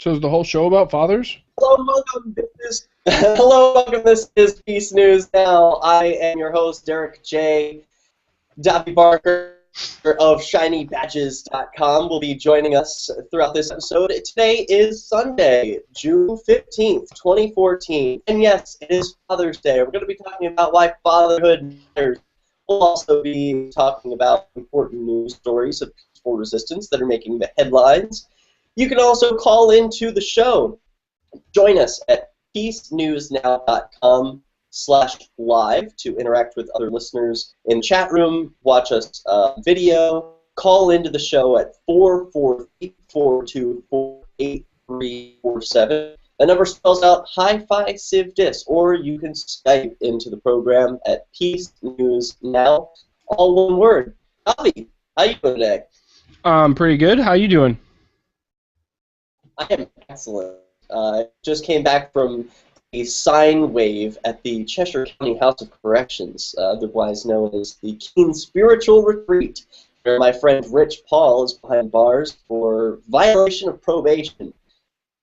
So is the whole show about fathers? Hello, welcome. Hello, welcome. This is Peace News Now. I am your host, Derek J. Dobby Barker of ShinyBadges.com will be joining us throughout this episode. Today is Sunday, June 15th, 2014. And yes, it is Father's Day. We're going to be talking about why fatherhood matters. We'll also be talking about important news stories of peaceful resistance that are making the headlines. You can also call into the show. Join us at PeaceNewsNow.com/live to interact with other listeners in the chat room, watch us video, call into the show at 448-424-8347. The number spells out Hi-Fi Civ Dis, or you can Skype into the program at PeaceNewsNow, all one word. Bobby, how you doing today? Pretty good. How you doing? I am excellent. I just came back from a sine wave at the Cheshire County House of Corrections, otherwise known as the Keen Spiritual Retreat, where my friend Rich Paul is behind bars for violation of probation.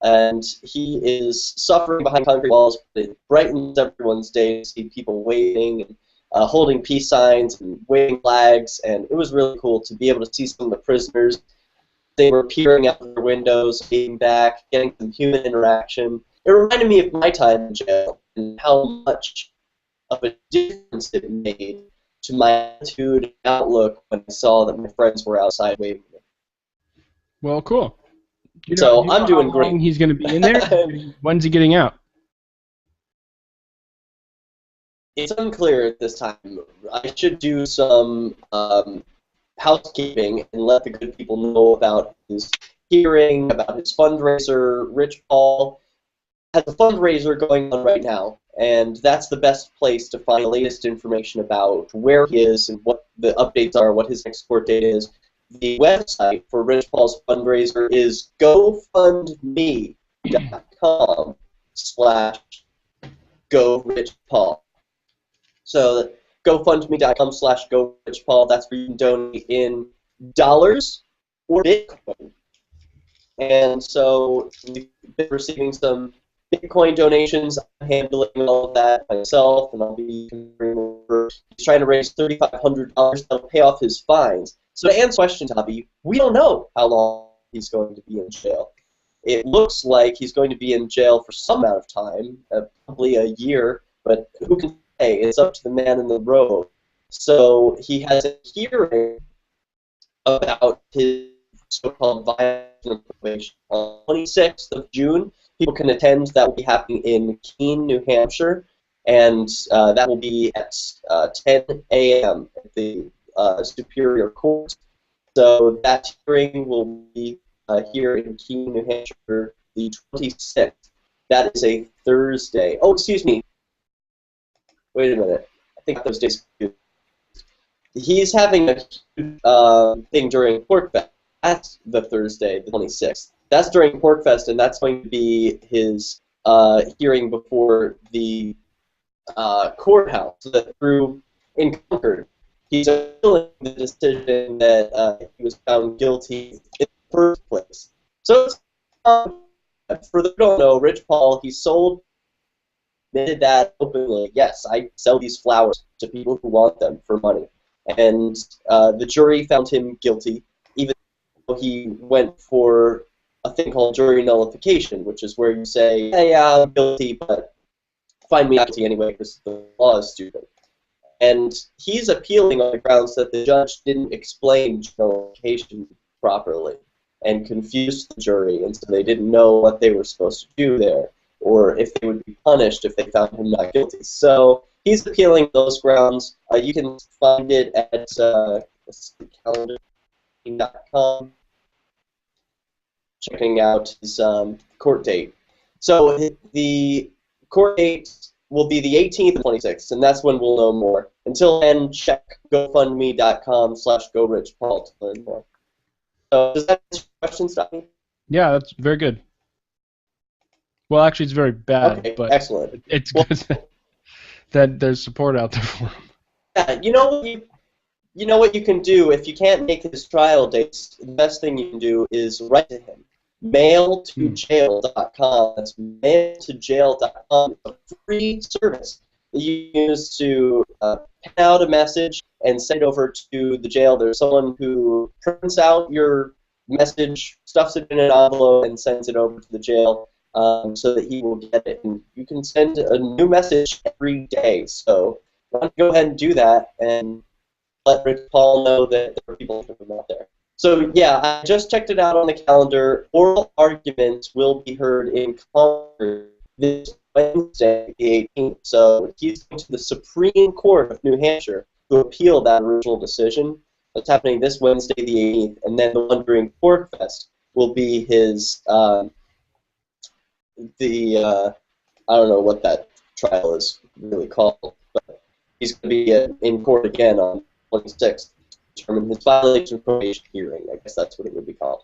And he is suffering behind concrete walls, but it brightens everyone's day to see people waving and holding peace signs and waving flags, and it was really cool to be able to see some of the prisoners. They were peering out their windows, being back, getting some human interaction. It reminded me of my time in jail and how much of a difference it made to my attitude and outlook when I saw that my friends were outside waving me. Well, cool. I'm doing how great. long he's going to be in there? When's he getting out? It's unclear at this time. I should do some housekeeping and let the good people know about his hearing, about his fundraiser. Rich Paul has a fundraiser going on right now, and that's the best place to find the latest information about where he is and what the updates are, what his next court date is. The website for Rich Paul's fundraiser is gofundme.com/GoRichPaul. So GoFundMe.com/GoRichPaul. That's where you can donate in dollars or Bitcoin. And so we've been receiving some Bitcoin donations. I'm handling all of that myself, and I'll be he's trying to raise $3,500 that'll pay off his fines. So to answer the question, Toby, we don't know how long he's going to be in jail. It looks like he's going to be in jail for some amount of time, probably a year, but who can say? It's up to the man in the robe. So he has a hearing about his so-called violation of probation on the 26th of June. People can attend. That will be happening in Keene, New Hampshire, and that will be at 10 a.m. at the Superior Court. So that hearing will be here in Keene, New Hampshire, the 26th. That is a Thursday. Oh, excuse me. Wait a minute. I think those days. He's having a thing during PorcFest. That's the Thursday, the 26th. That's during PorcFest, and that's going to be his hearing before the courthouse in Concord. He's appealing the decision that he was found guilty in the first place. So, for those who don't know, Rich Paul, he admitted that openly. Yes, I sell these flowers to people who want them for money. And the jury found him guilty, even though he went for a thing called jury nullification, which is where you say, hey, I'm guilty, but find me guilty anyway because the law is stupid. And he's appealing on the grounds that the judge didn't explain nullification properly and confused the jury, and so they didn't know what they were supposed to do there, or if they would be punished if they found him not guilty. So he's appealing those grounds. You can find it at calendar.com, checking out his court date. So the court date will be the 18th and 26th, and that's when we'll know more. Until then, check gofundme.com/GoRichPaul to learn more. So does that answer your question, Stephanie? Yeah, that's very good. Well, actually, it's very bad, Okay, but excellent. It's good that there's support out there for him. Yeah, you know what you can do if you can't make his trial dates. The best thing you can do is write to him mailtojail.com. That's mailtojail.com. It's a free service that you use to pen out a message and send it over to the jail. There's someone who prints out your message, stuffs it in an envelope, and sends it over to the jail so that he will get it. And you can send a new message every day. So why don't you go ahead and do that and let Rick Paul know that there are people out there. So yeah, I just checked it out on the calendar. Oral arguments will be heard in Congress this Wednesday, the 18th. So he's going to the Supreme Court of New Hampshire to appeal that original decision. That's happening this Wednesday, the 18th, and then the one during Pork Fest will be his I don't know what that trial is really called, but he's going to be in court again on 26th. Determine his violation of probation hearing. I guess that's what it would be called.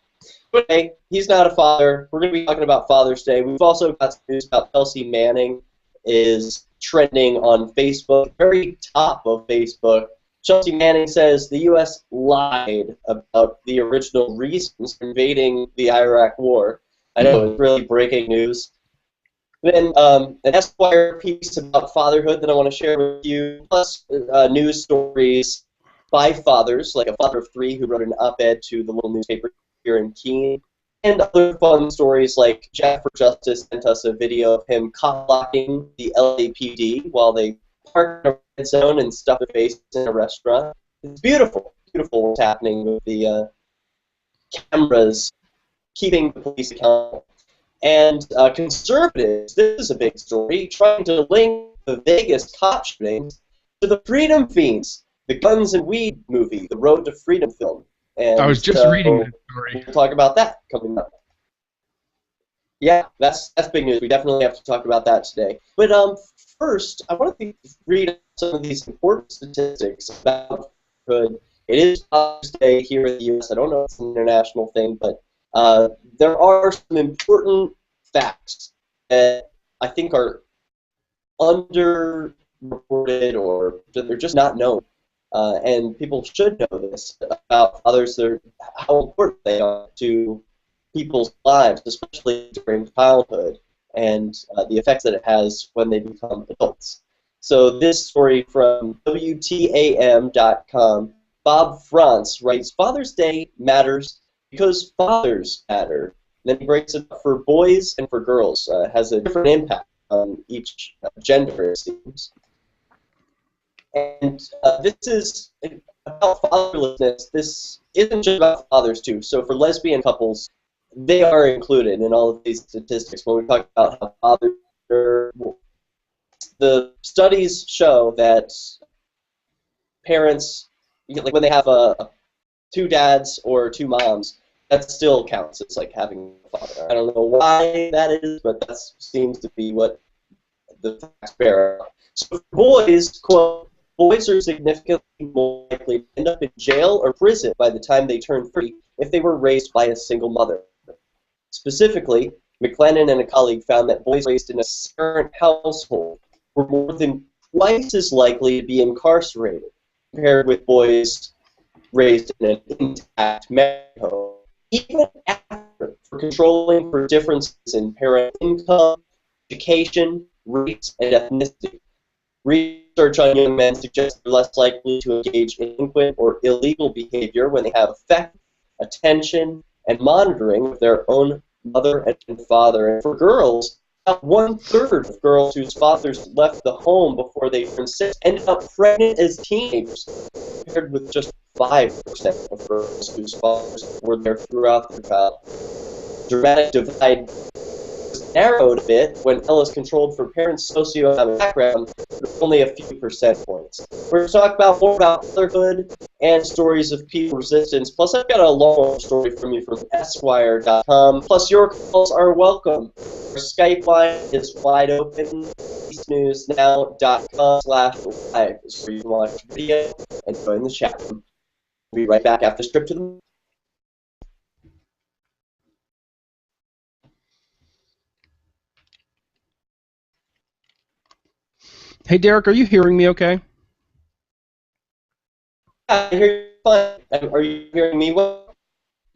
But hey, he's not a father. We're going to be talking about Father's Day. We've also got some news about Chelsea Manning is trending on Facebook, very top of Facebook. Chelsea Manning says the U.S. lied about the original reasons for invading the Iraq War. I know, it's really breaking news. Then an Esquire piece about fatherhood that I want to share with you, plus news stories by fathers, like a father of three who wrote an op-ed to the local newspaper here in Keene, and other fun stories like Jeff4Justice sent us a video of him cop-blocking the LAPD while they park in a red zone and stuff their face in a restaurant. It's beautiful, beautiful what's happening with the cameras keeping the police accountable. And conservatives, this is a big story, trying to link the Vegas cop shootings to the Freedom Feens, the Guns and Weed movie, the Road to Freedom film. And I was just reading that story. We'll talk about that coming up. Yeah, that's big news. We definitely have to talk about that today. But first, I want to read some of these important statistics about Fatherhood. It is Father's Day here in the U.S. I don't know if it's an international thing, but there are some important facts that I think are underreported or they're just not known. And people should know this about fathers, how important they are to people's lives, especially during childhood, and the effects that it has when they become adults. So this story from WTAM.com, Bob Franz writes, Father's Day matters because fathers matter. Then he breaks it up for boys and for girls. Has a different impact on each gender, it seems. And this is about fatherlessness. This isn't just about fathers, too. So for lesbian couples, they are included in all of these statistics. When we talk about how fathers are, the studies show that parents, like when they have two dads or two moms, that still counts as like having a father. I don't know why that is, but that seems to be what the facts bear out. So for boys, quote, boys are significantly more likely to end up in jail or prison by the time they turn 30 if they were raised by a single mother. Specifically, McLennan and a colleague found that boys raised in a parent household were more than twice as likely to be incarcerated compared with boys raised in an intact married home, even after for controlling for differences in parent income, education, race, and ethnicity. Research on young men suggests they're less likely to engage in delinquent or illegal behavior when they have effective attention and monitoring of their own mother and father. And for girls, about 1/3 of girls whose fathers left the home before they turned 6 ended up pregnant as teenagers, compared with just 5% of girls whose fathers were there throughout their childhood. Dramatic divide was narrowed a bit when Ellis controlled for parents' socioeconomic background, but only a few percent points. We're going to talk more about fatherhood and stories of people resistance. Plus, I've got a long story from you from Esquire.com. Plus, your calls are welcome. Our Skype line is wide open. PeaceNewsNow.com/live is where you can watch video and join the chat room. We'll be right back after Strip to the... Hey, Derek, are you hearing me okay? I hear you fine. Are you hearing me well?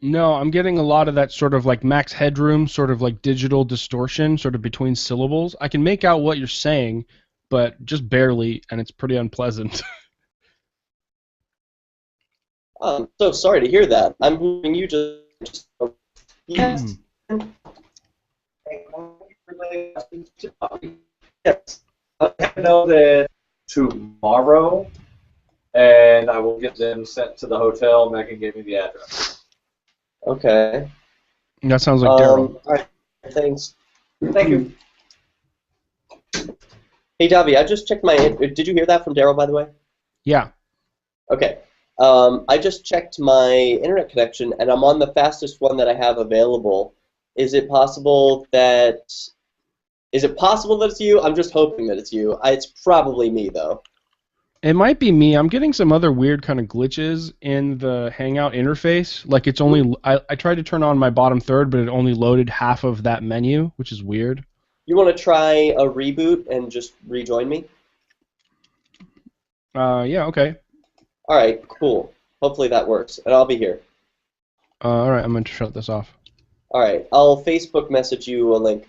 No, I'm getting a lot of that sort of like max headroom, sort of like digital distortion, sort of between syllables. I can make out what you're saying, but just barely, and it's pretty unpleasant. I'm so sorry to hear that. I'm hearing you just yes. Yes. I know that tomorrow, and I will get them sent to the hotel. Megan gave me the address. Okay. That sounds like Daryl. All right. Thanks. Thank you. Hey, Davi, I just checked my. Did you hear that from Daryl, by the way? Yeah. Okay. I just checked my internet connection, and I'm on the fastest one that I have available. Is it possible that it's you? I'm just hoping that it's you. It's probably me, though. It might be me. I'm getting some other weird kind of glitches in the Hangout interface. Like it's only I tried to turn on my bottom third, but it only loaded half of that menu, which is weird. You want to try a reboot and just rejoin me? Yeah, okay. All right, cool. Hopefully that works, and I'll be here. All right, I'm going to shut this off. All right, I'll Facebook message you a link.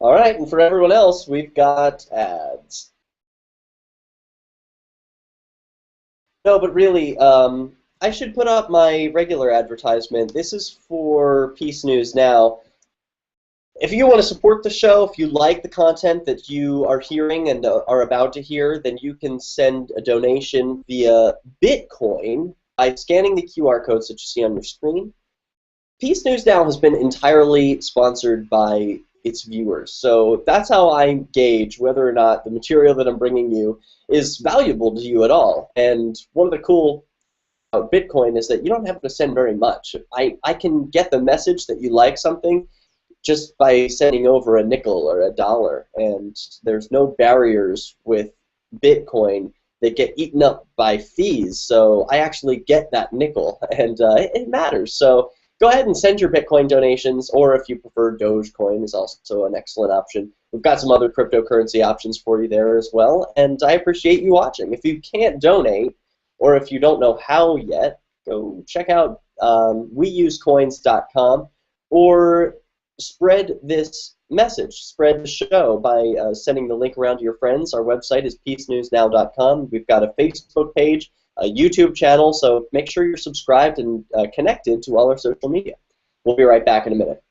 All right, and for everyone else, we've got ads. No, but really, I should put up my regular advertisement. This is for Peace News Now. If you want to support the show, if you like the content that you are hearing and are about to hear, then you can send a donation via Bitcoin by scanning the QR codes that you see on your screen. Peace News Now has been entirely sponsored by its viewers, so that's how I gauge whether or not the material that I'm bringing you is valuable to you at all. And one of the cool about Bitcoin is that you don't have to send very much. I can get the message that you like something just by sending over a nickel or a dollar, and there's no barriers with Bitcoin that get eaten up by fees, so I actually get that nickel, and it matters. So go ahead and send your Bitcoin donations, or if you prefer, Dogecoin is also an excellent option. We've got some other cryptocurrency options for you there as well, and I appreciate you watching. If you can't donate, or if you don't know how yet, go check out weusecoins.com, or spread this message, spread the show by sending the link around to your friends. Our website is PeaceNewsNow.com. We've got a Facebook page, a YouTube channel, so make sure you're subscribed and connected to all our social media. We'll be right back in a minute.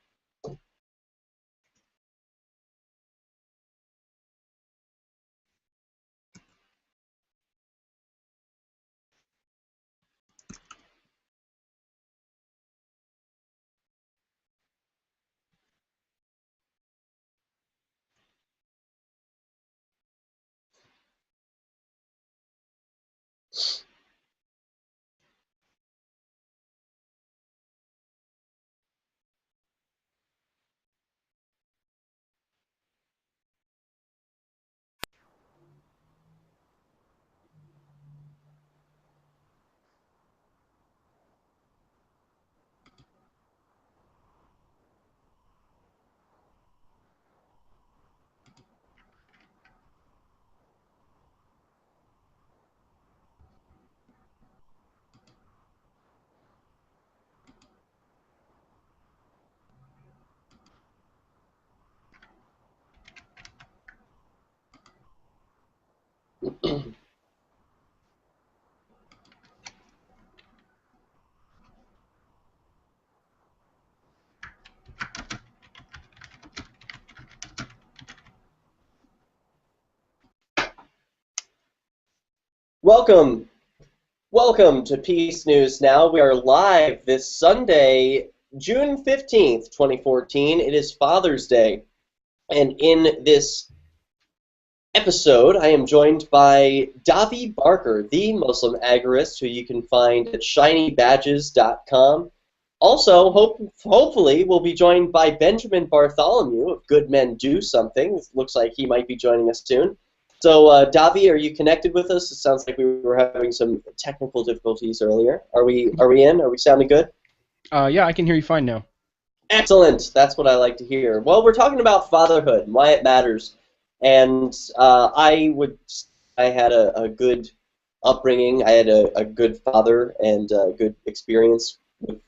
Welcome to Peace News Now. We are live this Sunday, June 15th, 2014. It is Father's Day. And in this episode, I am joined by Davi Barker, the Muslim agorist, who you can find at shinybadges.com. Also, hopefully, we'll be joined by Benjamin Bartholomew of Good Men Do Something. It looks like he might be joining us soon. So, Davi, are you connected with us? It sounds like we were having some technical difficulties earlier. Are we in? Are we sounding good? Yeah, I can hear you fine now. Excellent. That's what I like to hear. Well, we're talking about fatherhood and why it matters. And I had a good upbringing. I had a good father and a good experience with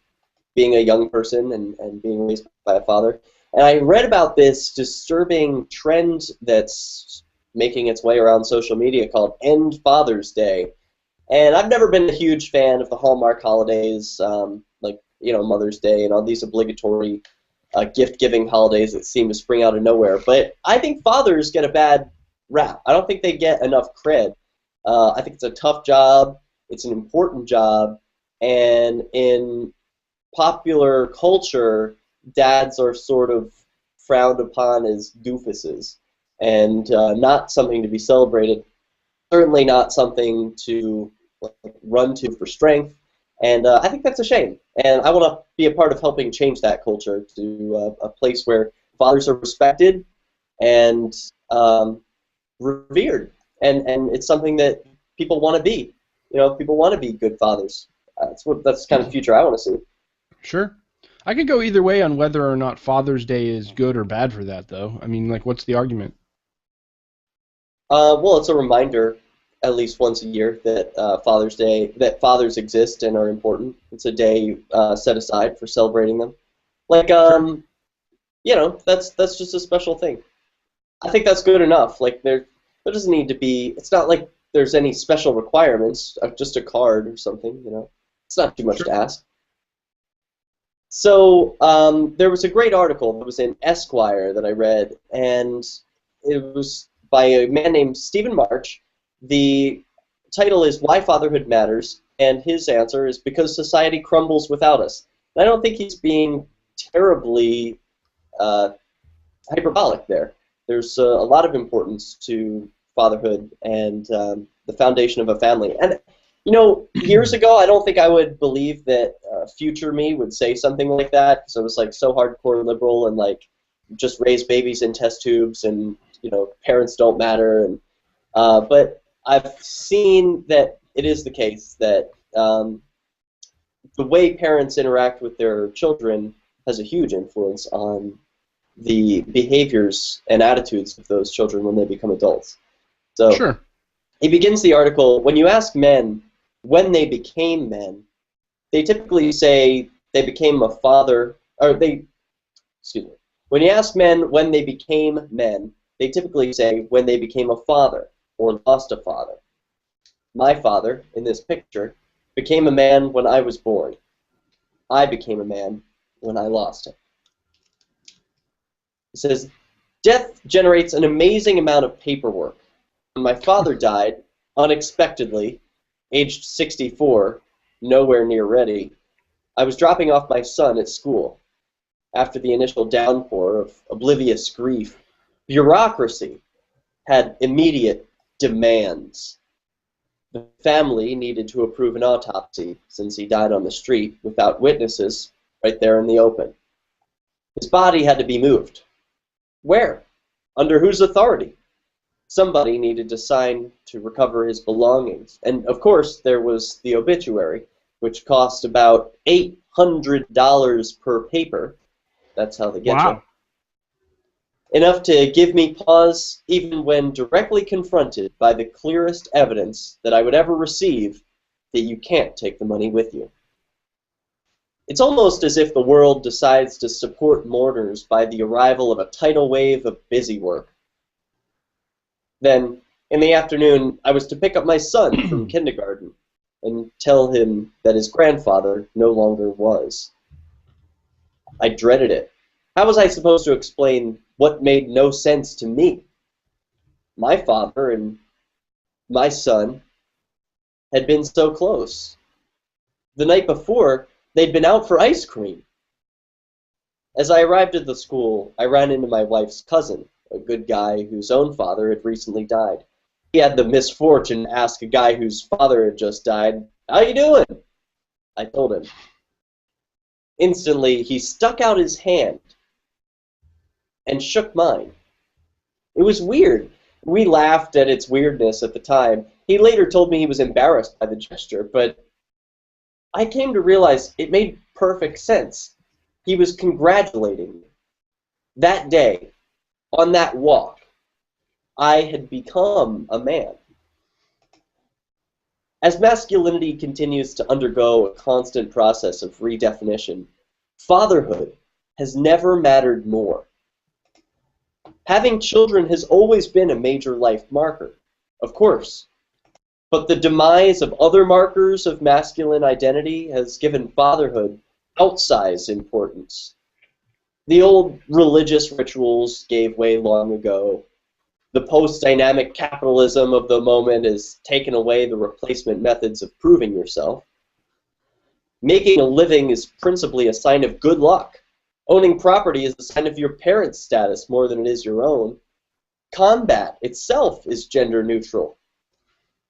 being a young person and being raised by a father. And I read about this disturbing trend that's making its way around social media called End Father's Day. And I've never been a huge fan of the Hallmark holidays, like Mother's Day and all these obligatory gift-giving holidays that seem to spring out of nowhere. But I think fathers get a bad rap. I don't think they get enough cred. I think it's a tough job. It's an important job. And in popular culture, dads are sort of frowned upon as doofuses and not something to be celebrated. Certainly not something to run to for strength. And I think that's a shame. And I want to be a part of helping change that culture to a place where fathers are respected and revered. And it's something that people want to be. People want to be good fathers. That's the kind of future I want to see. Sure. I could go either way on whether or not Father's Day is good or bad for that, though. I mean, like, what's the argument? Well, it's a reminder, at least once a year, that Father's Day, that fathers exist and are important. It's a day set aside for celebrating them. Like, that's just a special thing. I think that's good enough. Like, there doesn't need to be. It's not like there's any special requirements. Just a card or something. It's not too much to ask. So there was a great article that was in Esquire that I read, and it was by a man named Stephen March. The title is Why Fatherhood Matters, and his answer is because society crumbles without us. And I don't think he's being terribly hyperbolic there. There's a lot of importance to fatherhood and the foundation of a family. And years ago, I don't think I would believe that future me would say something like that, because I was like so hardcore liberal and like just raise babies in test tubes and parents don't matter. And but I've seen that it is the case that the way parents interact with their children has a huge influence on the behaviors and attitudes of those children when they become adults. So Sure. He begins the article, when you ask men when they became men, they typically say they became a father, when you ask men when they became men, they typically say when they became a father or lost a father. My father, in this picture, became a man when I was born. I became a man when I lost him. He says, death generates an amazing amount of paperwork. When my father died, unexpectedly, aged 64, nowhere near ready, I was dropping off my son at school. After the initial downpour of oblivious grief, bureaucracy had immediate demands. The family needed to approve an autopsy since he died on the street without witnesses right there in the open. His body had to be moved. Where? Under whose authority? Somebody needed to sign to recover his belongings. And, of course, there was the obituary, which cost about $800 per paper. That's how they get you. Enough to give me pause even when directly confronted by the clearest evidence that I would ever receive that you can't take the money with you. It's almost as if the world decides to support mourners by the arrival of a tidal wave of busy work. Then, in the afternoon, I was to pick up my son from kindergarten and tell him that his grandfather no longer was. I dreaded it. How was I supposed to explain what made no sense to me? My father and my son had been so close. The night before, they'd been out for ice cream. As I arrived at the school, I ran into my wife's cousin, a good guy whose own father had recently died. He had the misfortune to ask a guy whose father had just died, "How you doing?" I told him. Instantly, he stuck out his hand and shook mine. It was weird. We laughed at its weirdness at the time. He later told me he was embarrassed by the gesture, but I came to realize it made perfect sense. He was congratulating me. That day, on that walk, I had become a man. As masculinity continues to undergo a constant process of redefinition, fatherhood has never mattered more. Having children has always been a major life marker, of course, but the demise of other markers of masculine identity has given fatherhood outsized importance. The old religious rituals gave way long ago. The post-dynamic capitalism of the moment has taken away the replacement methods of proving yourself. Making a living is principally a sign of good luck. Owning property is a sign of your parents' status more than it is your own. Combat itself is gender neutral.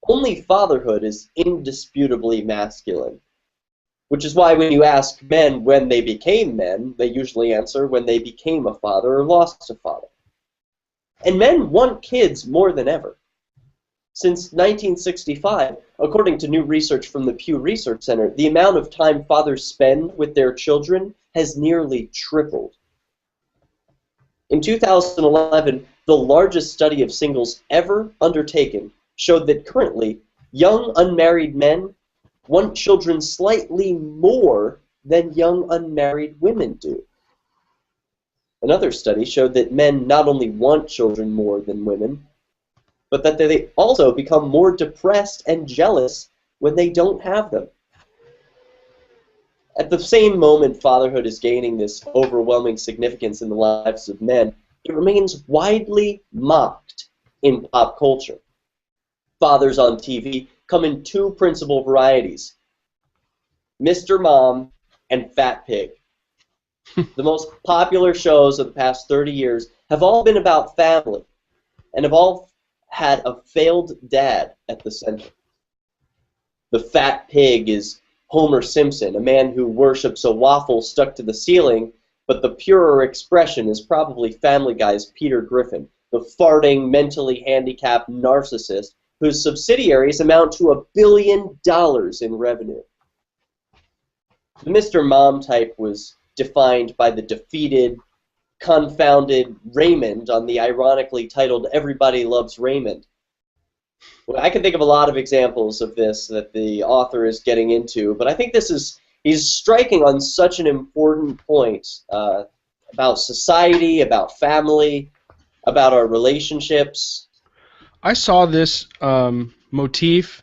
Only fatherhood is indisputably masculine, which is why when you ask men when they became men, they usually answer when they became a father or lost a father. And men want kids more than ever. Since 1965, according to new research from the Pew Research Center, the amount of time fathers spend with their children has nearly tripled. In 2011, the largest study of singles ever undertaken showed that currently, young unmarried men want children slightly more than young unmarried women do. Another study showed that men not only want children more than women, but that they also become more depressed and jealous when they don't have them. At the same moment fatherhood is gaining this overwhelming significance in the lives of men, it remains widely mocked in pop culture. Fathers on TV come in two principal varieties: Mr. Mom and Fat Pig. The most popular shows of the past 30 years have all been about family, and have all had a failed dad at the center. The Fat Pig is Homer Simpson, a man who worships a waffle stuck to the ceiling, but the purer expression is probably Family Guy's Peter Griffin, the farting, mentally handicapped narcissist whose subsidiaries amount to $1 billion in revenue. The Mr. Mom type was defined by the defeated, confounded Raymond on the ironically titled Everybody Loves Raymond. Well, I can think of a lot of examples of this that the author is getting into, but I think he's striking on such an important point about society, about family, about our relationships. I saw this motif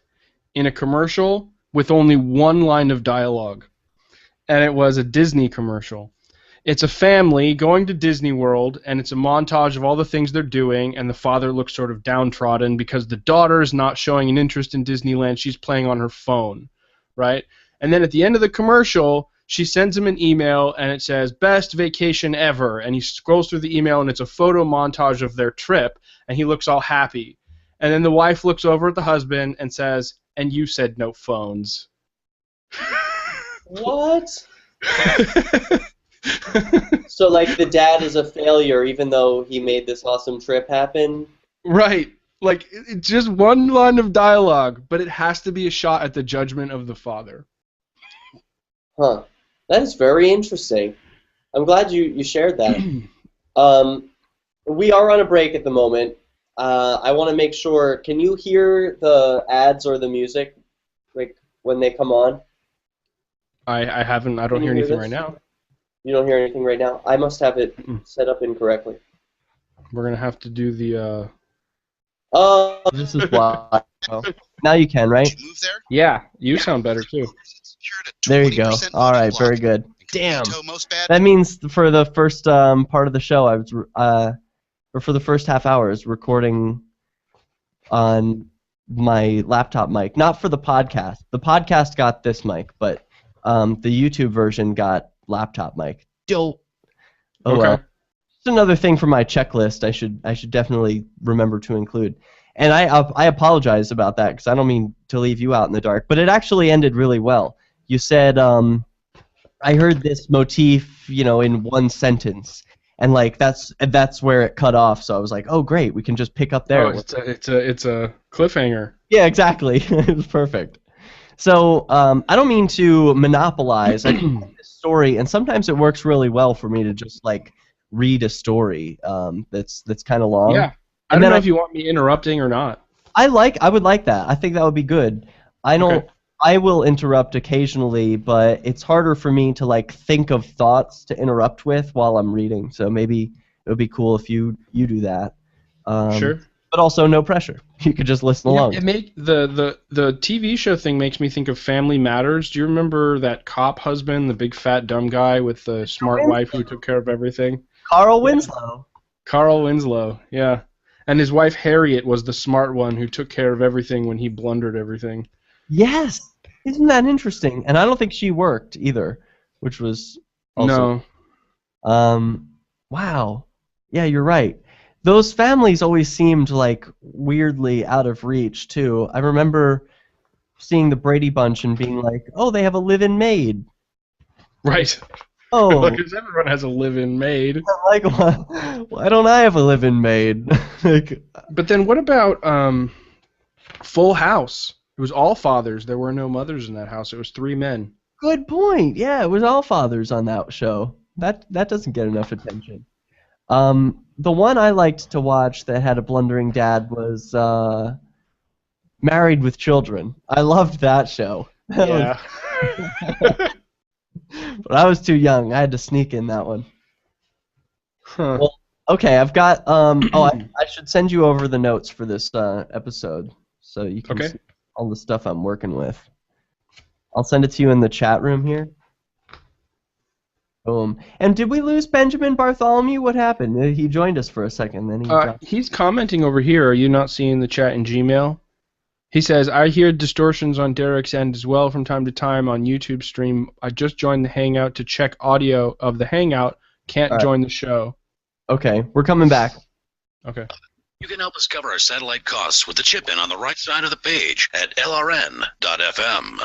in a commercial with only one line of dialogue, and it was a Disney commercial. It's a family going to Disney World, and it's a montage of all the things they're doing, and the father looks sort of downtrodden because the daughter is not showing an interest in Disneyland. She's playing on her phone, right? And then at the end of the commercial, she sends him an email, and it says, "Best vacation ever." And he scrolls through the email, and it's a photo montage of their trip, and he looks all happy. And then the wife looks over at the husband and says, "And you said no phones." What? So, like, the dad is a failure even though he made this awesome trip happen? Right. Like, it's just one line of dialogue, but it has to be a shot at the judgment of the father. Huh. That is very interesting. I'm glad you shared that. We are on a break at the moment. I want to make sure, can you hear the ads or the music, like, when they come on? I don't hear anything right now. You don't hear anything right now? I must have it set up incorrectly. We're going to have to do the... This is why. Now you can, right? Yeah, you sound better too. There you go. All right, very good. Damn. That means for the first part of the show, I was, or for the first half hour, I was recording on my laptop mic. Not for the podcast. The podcast got this mic, but the YouTube version got laptop mic. Dope. Oh okay. well. Just another thing for my checklist. I should definitely remember to include. And I apologize about that because I don't mean to leave you out in the dark, but it actually ended really well. You said I heard this motif, in one sentence, and like that's where it cut off. So I was like, oh great, we can just pick up there. Oh, it's a cliffhanger. Yeah, exactly. It was perfect. So I don't mean to monopolize. I just this story, and sometimes it works really well for me to just like read a story that's kind of long. Yeah. I don't know if you want me interrupting or not. I would like that. I think that would be good. I don't. Okay. I will interrupt occasionally, but it's harder for me to like think of thoughts to interrupt with while I'm reading. So maybe it would be cool if you do that. Sure. But also no pressure. You could just listen Yeah, along. the TV show thing makes me think of Family Matters. Do you remember that cop husband, the big fat dumb guy with the smart wife who took care of everything? Carl Winslow. Carl Winslow, yeah. And his wife Harriet was the smart one who took care of everything when he blundered everything. Yes. Isn't that interesting? And I don't think she worked either, which was also. No. Wow. Yeah, you're right. Those families always seemed like weirdly out of reach too. I remember seeing the Brady Bunch and being like, "Oh, they have a live-in maid." Right. Oh, Because everyone has a live-in maid. like why don't I have a live-in maid? Like, But then what about Full House? It was all fathers. There were no mothers in that house. It was 3 men. good point. Yeah, it was all fathers on that show. That doesn't get enough attention. The one I liked to watch that had a blundering dad was Married with Children. I loved that show. Yeah. But I was too young. I had to sneak in that one. Huh. Well, okay, I've got. I should send you over the notes for this episode so you can Okay. see all the stuff I'm working with. I'll send it to you in the chat room here. Boom. And did we lose Benjamin Bartholomew? What happened? He joined us for a second, then he dropped. He's commenting over here. Are you not seeing the chat in Gmail? He says, I hear distortions on Derek's end as well from time to time on YouTube stream. I just joined the Hangout to check audio of the Hangout. Can't All right. join the show. Okay, we're coming back. Okay. You can help us cover our satellite costs with the chip in on the right side of the page at lrn.fm.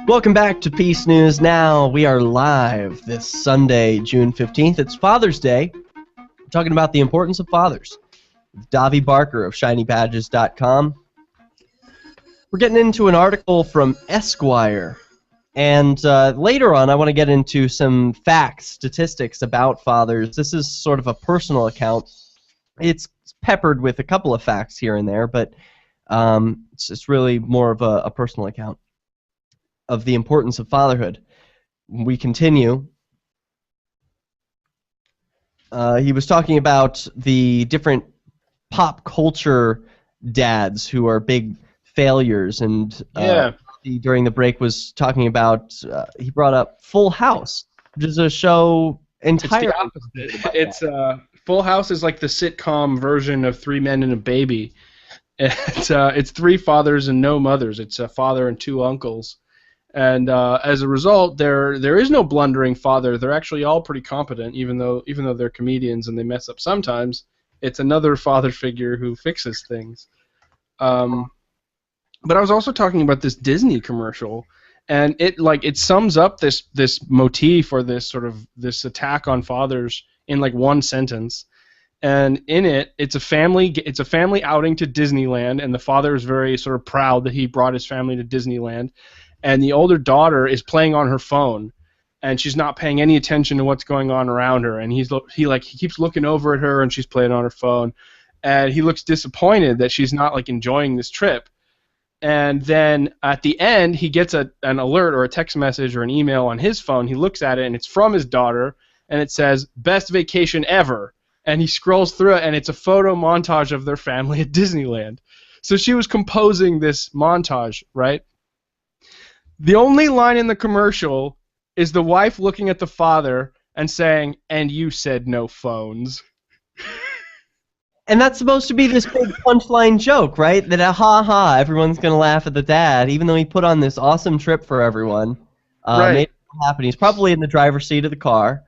Welcome back to Peace News Now. We are live this Sunday, June 15th. It's Father's Day. We're talking about the importance of fathers. With Davi Barker of ShinyBadges.com. We're getting into an article from Esquire. And later on, I want to get into some facts, statistics about fathers. This is sort of a personal account. It's peppered with a couple of facts here and there, but it's really more of a personal account of the importance of fatherhood. We continue. He was talking about the different pop culture dads who are big failures, and during the break was talking about, he brought up Full House, which is a show entirely... It's the opposite. It's Full House is like the sitcom version of 3 Men and a Baby. It's 3 fathers and no mothers. It's a father and 2 uncles. And as a result, there is no blundering father. They're actually all pretty competent, even though they're comedians and they mess up sometimes. It's another father figure who fixes things. But I was also talking about this Disney commercial, and it sums up this motif or this attack on fathers in like one sentence. And in it, it's a family outing to Disneyland, and the father is very sort of proud that he brought his family to Disneyland. And the older daughter is playing on her phone, and she's not paying any attention to what's going on around her. And he keeps looking over at her, and she's playing on her phone, and he looks disappointed that she's not like enjoying this trip. And then at the end, he gets an alert or a text message or an email on his phone. He looks at it, and it's from his daughter, and it says "Best vacation ever." And he scrolls through it, and it's a photo montage of their family at Disneyland. So she was composing this montage, right? The only line in the commercial is the wife looking at the father and saying, "And you said no phones." And that's supposed to be this big punchline joke, right? That ha, everyone's going to laugh at the dad, even though he put on this awesome trip for everyone. Right. Made it happen. He's probably in the driver's seat of the car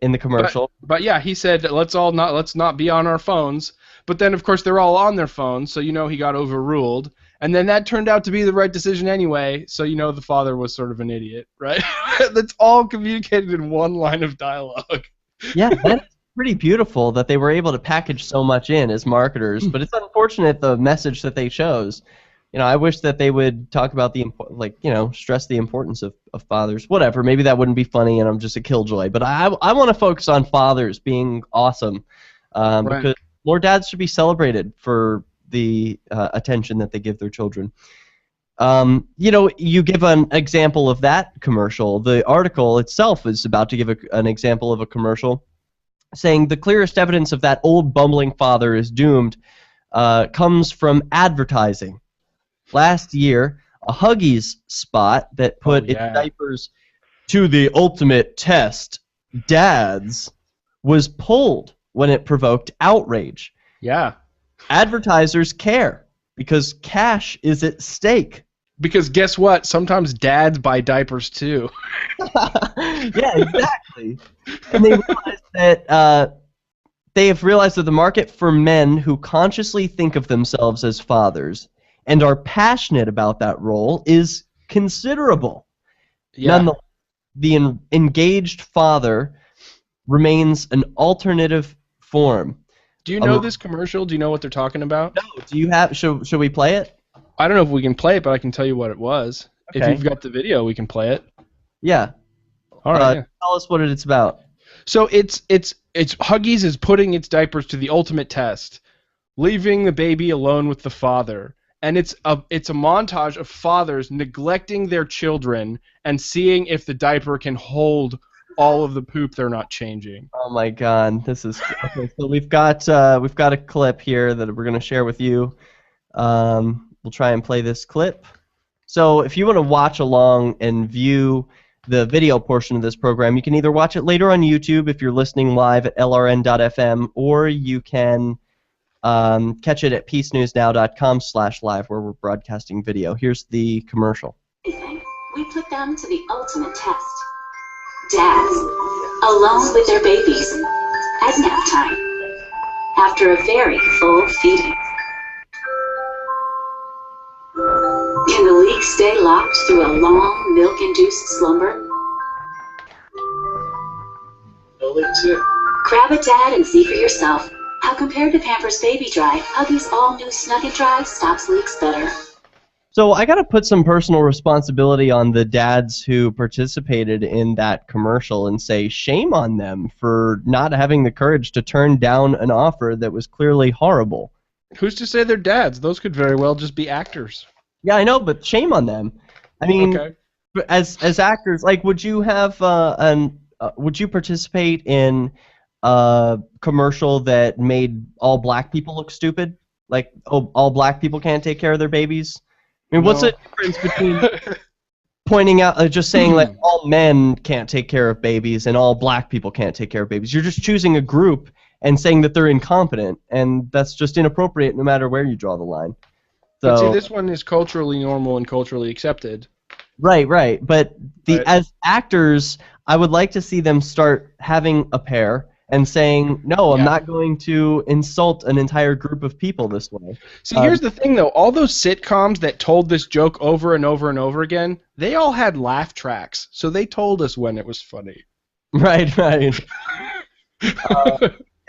in the commercial. But yeah, he said, let's not be on our phones. But then, of course, they're all on their phones, so he got overruled. And then that turned out to be the right decision anyway, so the father was sort of an idiot, right? That's all communicated in one line of dialogue. Yeah, that's pretty beautiful that they were able to package so much in as marketers, but it's unfortunate the message that they chose. I wish that they would talk about stress the importance of fathers. Whatever, maybe that wouldn't be funny and I'm just a killjoy, but I want to focus on fathers being awesome. because more dads should be celebrated for the attention that they give their children. You give an example of that commercial. The article itself is about to give an example of a commercial saying the clearest evidence of that old bumbling father is doomed comes from advertising. Last year, a Huggies spot that put its diapers to the ultimate test, dads, was pulled when it provoked outrage. Yeah. Advertisers care because cash is at stake. Because guess what? Sometimes dads buy diapers too. Yeah, exactly. And they realized that they have realized that the market for men who consciously think of themselves as fathers and are passionate about that role is considerable. Yeah. Nonetheless, the engaged father remains an alternative form. Do you know this commercial? Do you know what they're talking about? No. Do you have? Should we play it? I don't know if we can play it, but I can tell you what it was. Okay. If you've got the video, we can play it. Yeah. All right. Tell us what it's about. So it's Huggies is putting its diapers to the ultimate test, leaving the baby alone with the father, and it's a montage of fathers neglecting their children and seeing if the diaper can hold all of the poop they're not changing. Oh my God, this is okay. So we've got a clip here that we're gonna share with you. We'll try and play this clip. So if you want to watch along and view the video portion of this program, you can either watch it later on YouTube if you're listening live at lrn.fm, or you can catch it at PeaceNewsNow.com/live, where we're broadcasting video. Here's the commercial. We put them to the ultimate test. Dads, alone with their babies, at nap time, after a very full feeding. Can the leak stay locked through a long, milk-induced slumber? No leaks here. Grab a dad and see for yourself how, compared to Pampers Baby Dry, Huggies all-new Snug & Dry stops leaks better. So I got to put some personal responsibility on the dads who participated in that commercial and say shame on them for not having the courage to turn down an offer that was clearly horrible. Who's to say they're dads? Those could very well just be actors. Yeah, I know, but shame on them. I mean, Okay. as actors, like, would you have would you participate in a commercial that made all black people look stupid? Like, oh, all black people can't take care of their babies? I mean, what's the difference between pointing out, just saying, like, all men can't take care of babies and all black people can't take care of babies? You're just choosing a group and saying that they're incompetent, and that's just inappropriate no matter where you draw the line. So, but see, this one is culturally normal and culturally accepted. Right. But as actors, I would like to see them start having a pair and saying, no, I'm not going to insult an entire group of people this way. See, here's the thing, though. All those sitcoms that told this joke over and over and over again, they all had laugh tracks, so they told us when it was funny. Right.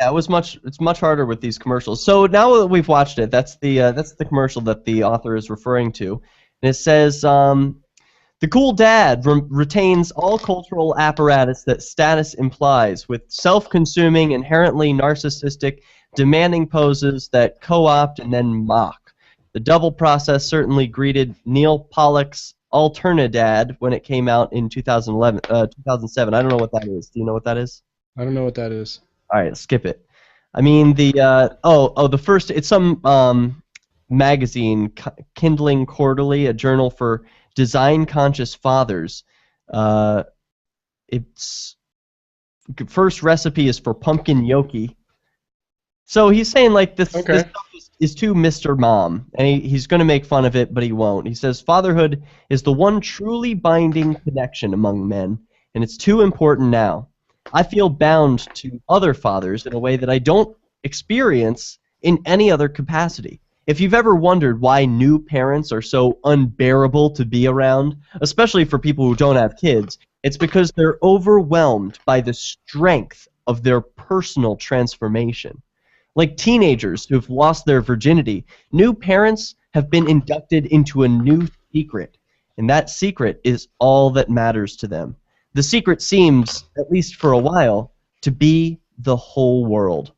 Yeah, it's much harder with these commercials. So now that we've watched it, that's the commercial that the author is referring to, and it says the cool dad retains all cultural apparatus that status implies, with self-consuming, inherently narcissistic, demanding poses that co-opt and then mock. The double process certainly greeted Neil Pollack's Alternadad when it came out in 2007. I don't know what that is. Do you know what that is? I don't know what that is. All right, skip it. I mean, the first, it's some magazine, Kindling Quarterly, a journal for design-conscious fathers. Its first recipe is for pumpkin gnocchi. So he's saying, like, this stuff is too Mr. Mom, and he's going to make fun of it, but he won't. He says, fatherhood is the one truly binding connection among men, and it's too important now. I feel bound to other fathers in a way that I don't experience in any other capacity. If you've ever wondered why new parents are so unbearable to be around, especially for people who don't have kids, it's because they're overwhelmed by the strength of their personal transformation. Like teenagers who've lost their virginity, new parents have been inducted into a new secret, and that secret is all that matters to them. The secret seems, at least for a while, to be the whole world.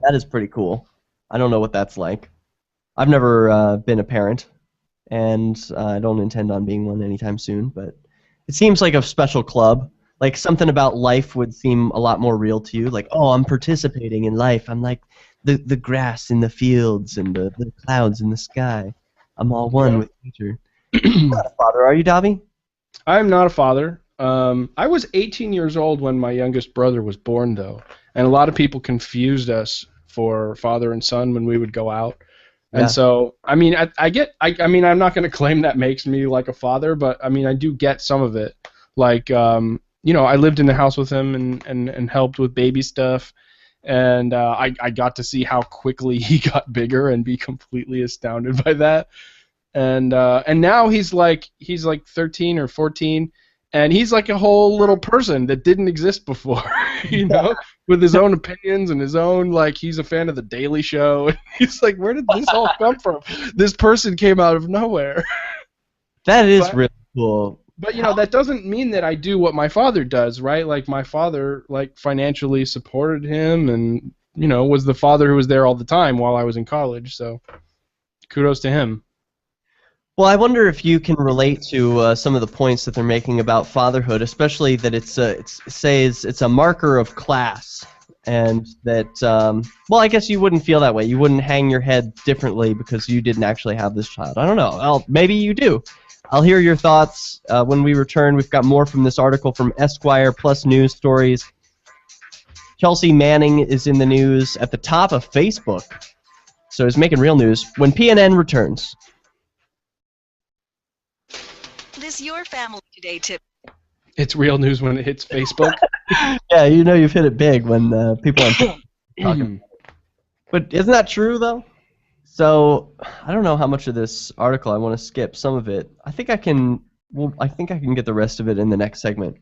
That is pretty cool. I don't know what that's like. I've never been a parent, and I don't intend on being one anytime soon, but it seems like a special club. Like something about life would seem a lot more real to you. Like, oh, I'm participating in life. I'm like the grass in the fields and the clouds in the sky. I'm all one with nature. You're not a father, are you, Davi? I'm not a father. I was 18 years old when my youngest brother was born, though, and a lot of people confused us for father and son when we would go out. Yeah. And so, I mean, I mean, I'm not going to claim that makes me like a father, but I mean, I do get some of it. Like, you know, I lived in the house with him and helped with baby stuff, and I got to see how quickly he got bigger and be completely astounded by that. And now he's like 13 or 14, and he's like a whole little person that didn't exist before, you know, with his own opinions and his own, like, he's a fan of The Daily Show. And he's like, where did this all come from? This person came out of nowhere. That is really cool. But, you know, that doesn't mean that I do what my father does, right? Like, my father, like, financially supported him and, you know, was the father who was there all the time while I was in college. So kudos to him. Well, I wonder if you can relate to some of the points that they're making about fatherhood, especially that it says it's a marker of class, and that, well, I guess you wouldn't feel that way. You wouldn't hang your head differently because you didn't actually have this child. I don't know. Well, maybe you do. I'll hear your thoughts when we return. We've got more from this article from Esquire plus news stories. Chelsea Manning is in the news at the top of Facebook, so he's making real news when PNN returns. This Your Family Today tip. It's real news when it hits Facebook. Yeah, you know you've hit it big when people are talking about it. But isn't that true, though? So, I don't know how much of this article I want to skip. Some of it. I think I can get the rest of it in the next segment.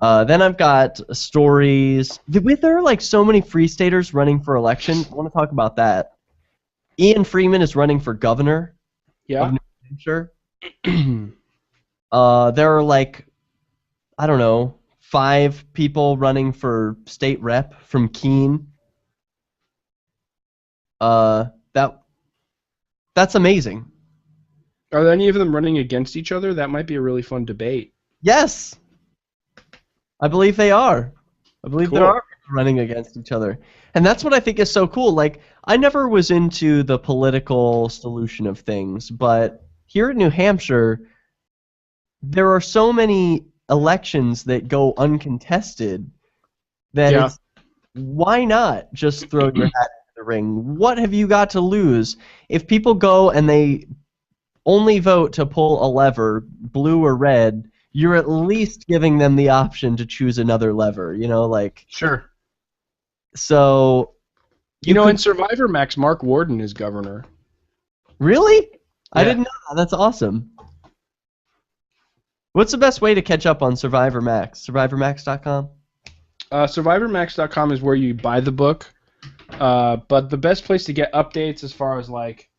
Then I've got stories. There are like so many Free Staters running for election. I want to talk about that. Ian Freeman is running for governor of New Hampshire. There are like, I don't know, 5 people running for state rep from Keene. That's amazing. Are any of them running against each other? That might be a really fun debate. Yes, I believe they are. I believe Cool. there are people running against each other, and that's what I think is so cool. Like, I never was into the political solution of things, but here in New Hampshire, there are so many elections that go uncontested that why not just throw your hat into the ring? What have you got to lose? If people go and they only vote to pull a lever, blue or red, you're at least giving them the option to choose another lever, you know, like... Sure. So... You know, in Survivor Max, Mark Warden is governor. Really? Yeah. I didn't know that. That's awesome. What's the best way to catch up on Survivor Max? SurvivorMax.com? SurvivorMax.com is where you buy the book, but the best place to get updates as far as, like,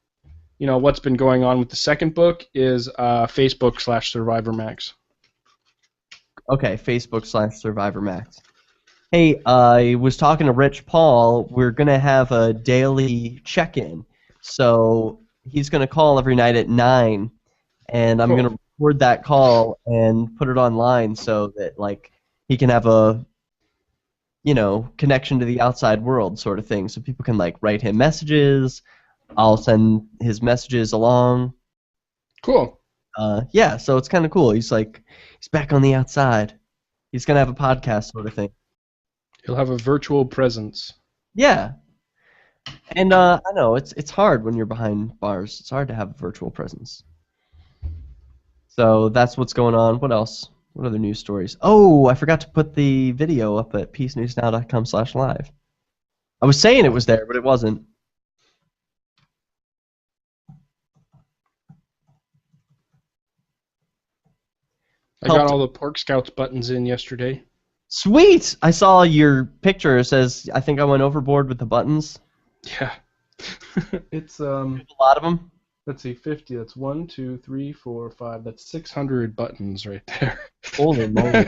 you know, what's been going on with the second book is Facebook/SurvivorMax. Okay, Facebook/SurvivorMax. Hey, I was talking to Rich Paul. We're going to have a daily check-in. So he's going to call every night at 9, and I'm going to record that call and put it online so that, like, he can have a, you know, connection to the outside world sort of thing. So people can, like, write him messages. I'll send his messages along. Cool. Yeah, so it's kind of cool. He's like, he's back on the outside. He's going to have a podcast sort of thing. He'll have a virtual presence. Yeah. And I know, it's hard when you're behind bars. It's hard to have a virtual presence. So that's what's going on. What else? What other news stories? Oh, I forgot to put the video up at PeaceNewsNow.com/live. I was saying it was there, but it wasn't. I got all the Pork Scouts buttons in yesterday. Sweet! I saw your picture. It says, I think I went overboard with the buttons. Yeah. It's A lot of them. let's see, 50. That's 1, 2, 3, 4, 5. That's 600 buttons right there. Holy moly.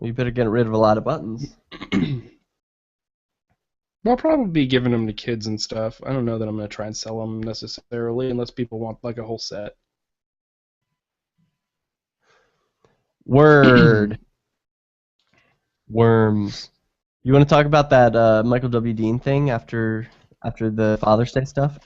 You better get rid of a lot of buttons. I'll probably be giving them to kids and stuff. I don't know that I'm going to try and sell them necessarily unless people want like a whole set. Word. Worms. You want to talk about that Michael W. Dean thing after the Father's Day stuff?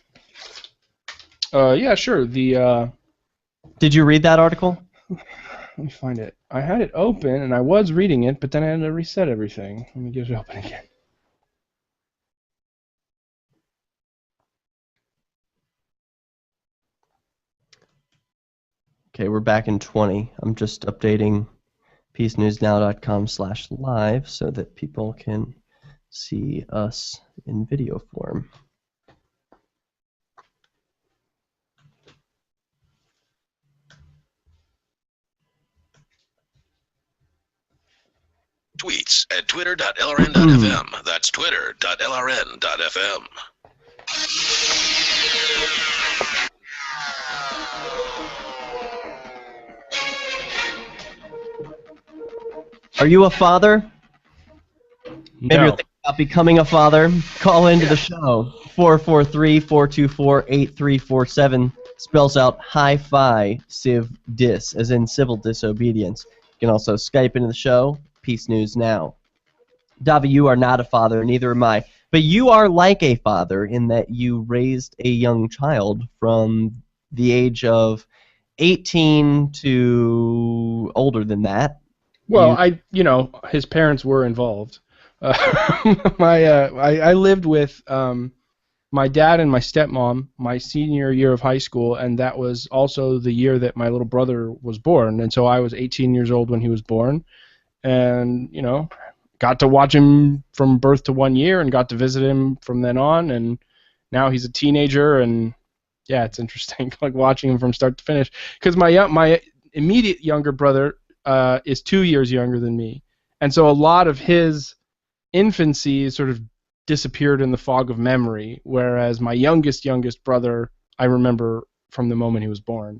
Yeah, sure. Did you read that article? Let me find it. I had it open and I was reading it, but then I had to reset everything. Let me get it open again. Okay, we're back in 20. I'm just updating PeaceNewsNow.com/live so that people can see us in video form. Tweets at twitter.lrn.fm. That's twitter.lrn.fm. Are you a father? Maybe you're thinking about becoming a father. Call into the show. 443-424-8347 spells out hi-fi civ dis, as in civil disobedience. You can also Skype into the show, Peace News Now. Davi, you are not a father, neither am I. But you are like a father in that you raised a young child from the age of 18 to older than that. Well, his parents were involved. I lived with my dad and my stepmom my senior year of high school, and that was also the year that my little brother was born. And so I was 18 years old when he was born, and got to watch him from birth to 1 year, and got to visit him from then on. And now he's a teenager, and yeah, it's interesting, like watching him from start to finish. Because my immediate younger brother is 2 years younger than me, and so a lot of his infancy sort of disappeared in the fog of memory, whereas my youngest brother I remember from the moment he was born,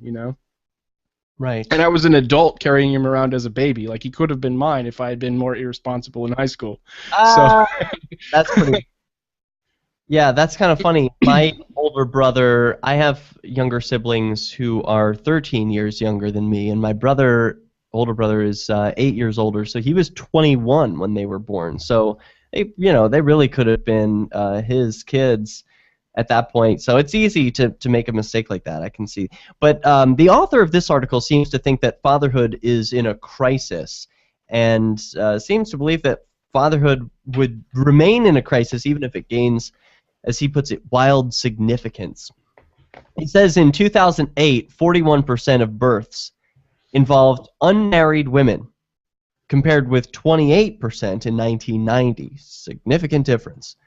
Right. And I was an adult carrying him around as a baby. Like, he could have been mine if I had been more irresponsible in high school. That's pretty. Yeah, that's kind of funny. My older brother, I have younger siblings who are 13 years younger than me, and my older brother is 8 years older, so he was 21 when they were born. So they really could have been his kids at that point. So it's easy to make a mistake like that, I can see. But the author of this article seems to think that fatherhood is in a crisis, and seems to believe that fatherhood would remain in a crisis even if it gains, as he puts it, wild significance. He says in 2008, 41% of births involved unmarried women, compared with 28% in 1990. Significant difference.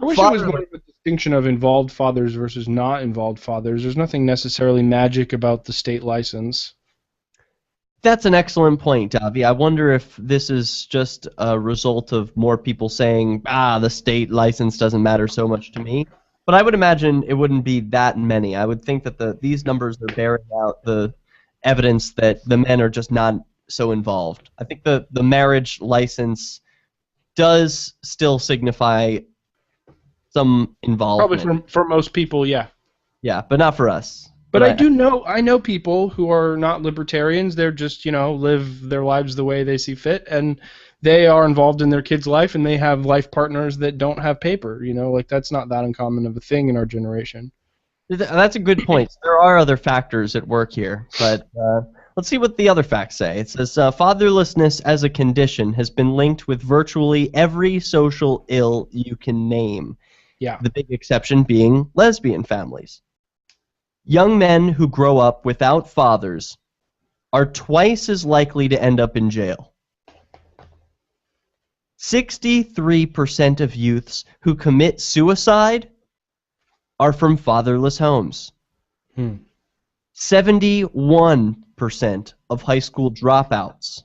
I wish it was more of a distinction of involved fathers versus not involved fathers. There's nothing necessarily magic about the state license. That's an excellent point, Davi. I wonder if this is just a result of more people saying, the state license doesn't matter so much to me. But I would imagine it wouldn't be that many. I would think that these numbers are bearing out the evidence that the men are just not so involved. I think the marriage license does still signify some involvement. Probably for most people, yeah. Yeah, but not for us. But I know people who are not libertarians. They're just, live their lives the way they see fit, and they are involved in their kids' life, and they have life partners that don't have paper. Like, that's not that uncommon of a thing in our generation. That's a good point. There are other factors at work here, but let's see what the other facts say. It says fatherlessness as a condition has been linked with virtually every social ill you can name. Yeah. The big exception being lesbian families. Young men who grow up without fathers are twice as likely to end up in jail. 63% of youths who commit suicide are from fatherless homes. 71% of high school dropouts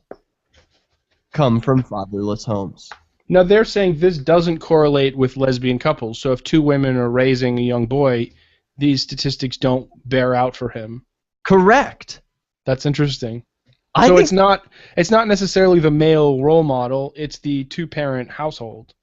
come from fatherless homes. Now, they're saying this doesn't correlate with lesbian couples. So if two women are raising a young boy, these statistics don't bear out for him. Correct. That's interesting. So it's not necessarily the male role model, it's the two-parent household.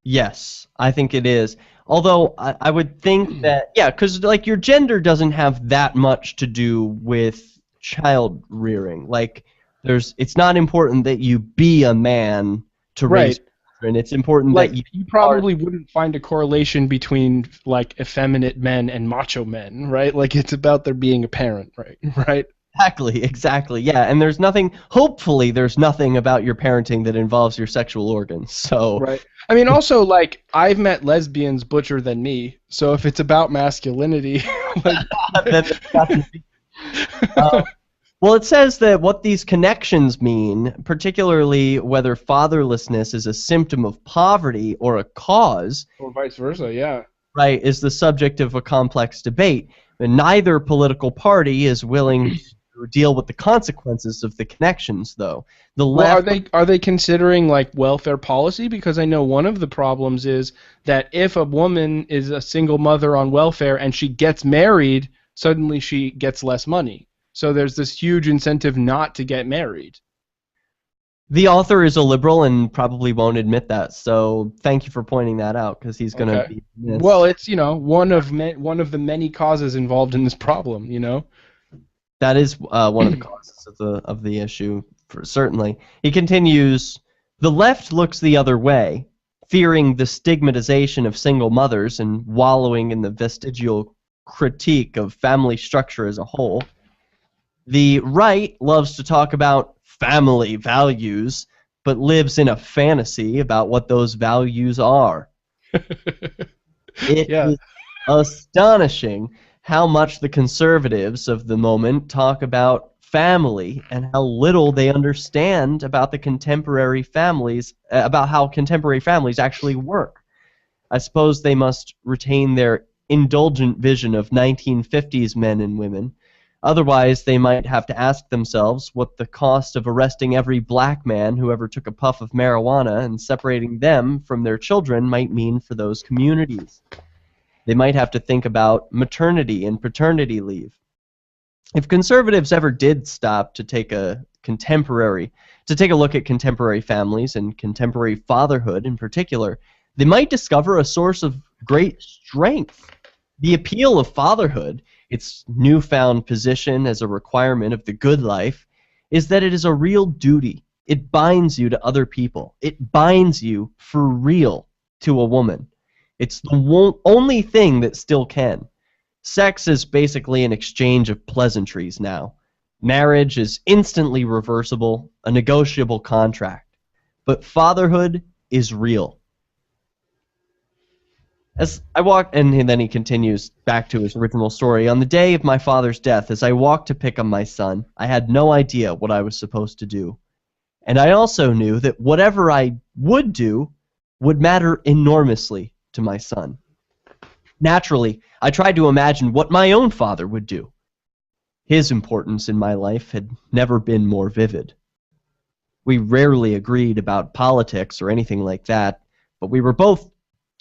Yes, I think it is. Although I would think that, yeah, because like your gender doesn't have that much to do with child rearing. Like, it's not important that you be a man to raise Right. children. It's important Like, that you probably wouldn't find a correlation between, like, effeminate men and macho men, right? Like, it's about there being a parent, right? Right? Exactly, yeah. And hopefully, there's nothing about your parenting that involves your sexual organs. So, Right. I mean, also, like, I've met lesbians butcher than me, so if it's about masculinity, like, then there's got to be. Well, it says that what these connections mean, particularly whether fatherlessness is a symptom of poverty or a cause, or vice versa, yeah. right, is the subject of a complex debate. And neither political party is willing to deal with the consequences of the connections, though. The Well, left, are they considering, like, welfare policy? Because I know one of the problems is that if a woman is a single mother on welfare and she gets married, suddenly she gets less money. So there's this huge incentive not to get married. the author is a liberal and probably won't admit that. So thank you for pointing that out, because he's going to Okay. be missed. Well, it's, one of the many causes involved in this problem, That is one of the causes of the issue, certainly. He continues, the left looks the other way, fearing the stigmatization of single mothers and wallowing in the vestigial critique of family structure as a whole. The right loves to talk about family values, but lives in a fantasy about what those values are. It Yeah. is astonishing how much the conservatives of the moment talk about family and how little they understand about the contemporary families, about how contemporary families actually work. I suppose they must retain their indulgent vision of 1950s men and women. Otherwise, they might have to ask themselves what the cost of arresting every black man who ever took a puff of marijuana and separating them from their children might mean for those communities. They might have to think about maternity and paternity leave. If conservatives ever did stop to take a look at contemporary families and contemporary fatherhood in particular, they might discover a source of great strength. The appeal of fatherhood, its newfound position as a requirement of the good life, is that it is a real duty. It binds you to other people. It binds you for real to a woman. It's the only thing that still can. Sex is basically an exchange of pleasantries now. Marriage is instantly reversible, a negotiable contract. But fatherhood is real. As I walked, and then he continues back to his original story. On the day of my father's death, as I walked to pick up my son, I had no idea what I was supposed to do. And I also knew that whatever I would do would matter enormously to my son. Naturally, I tried to imagine what my own father would do. His importance in my life had never been more vivid. We rarely agreed about politics or anything like that, but we were both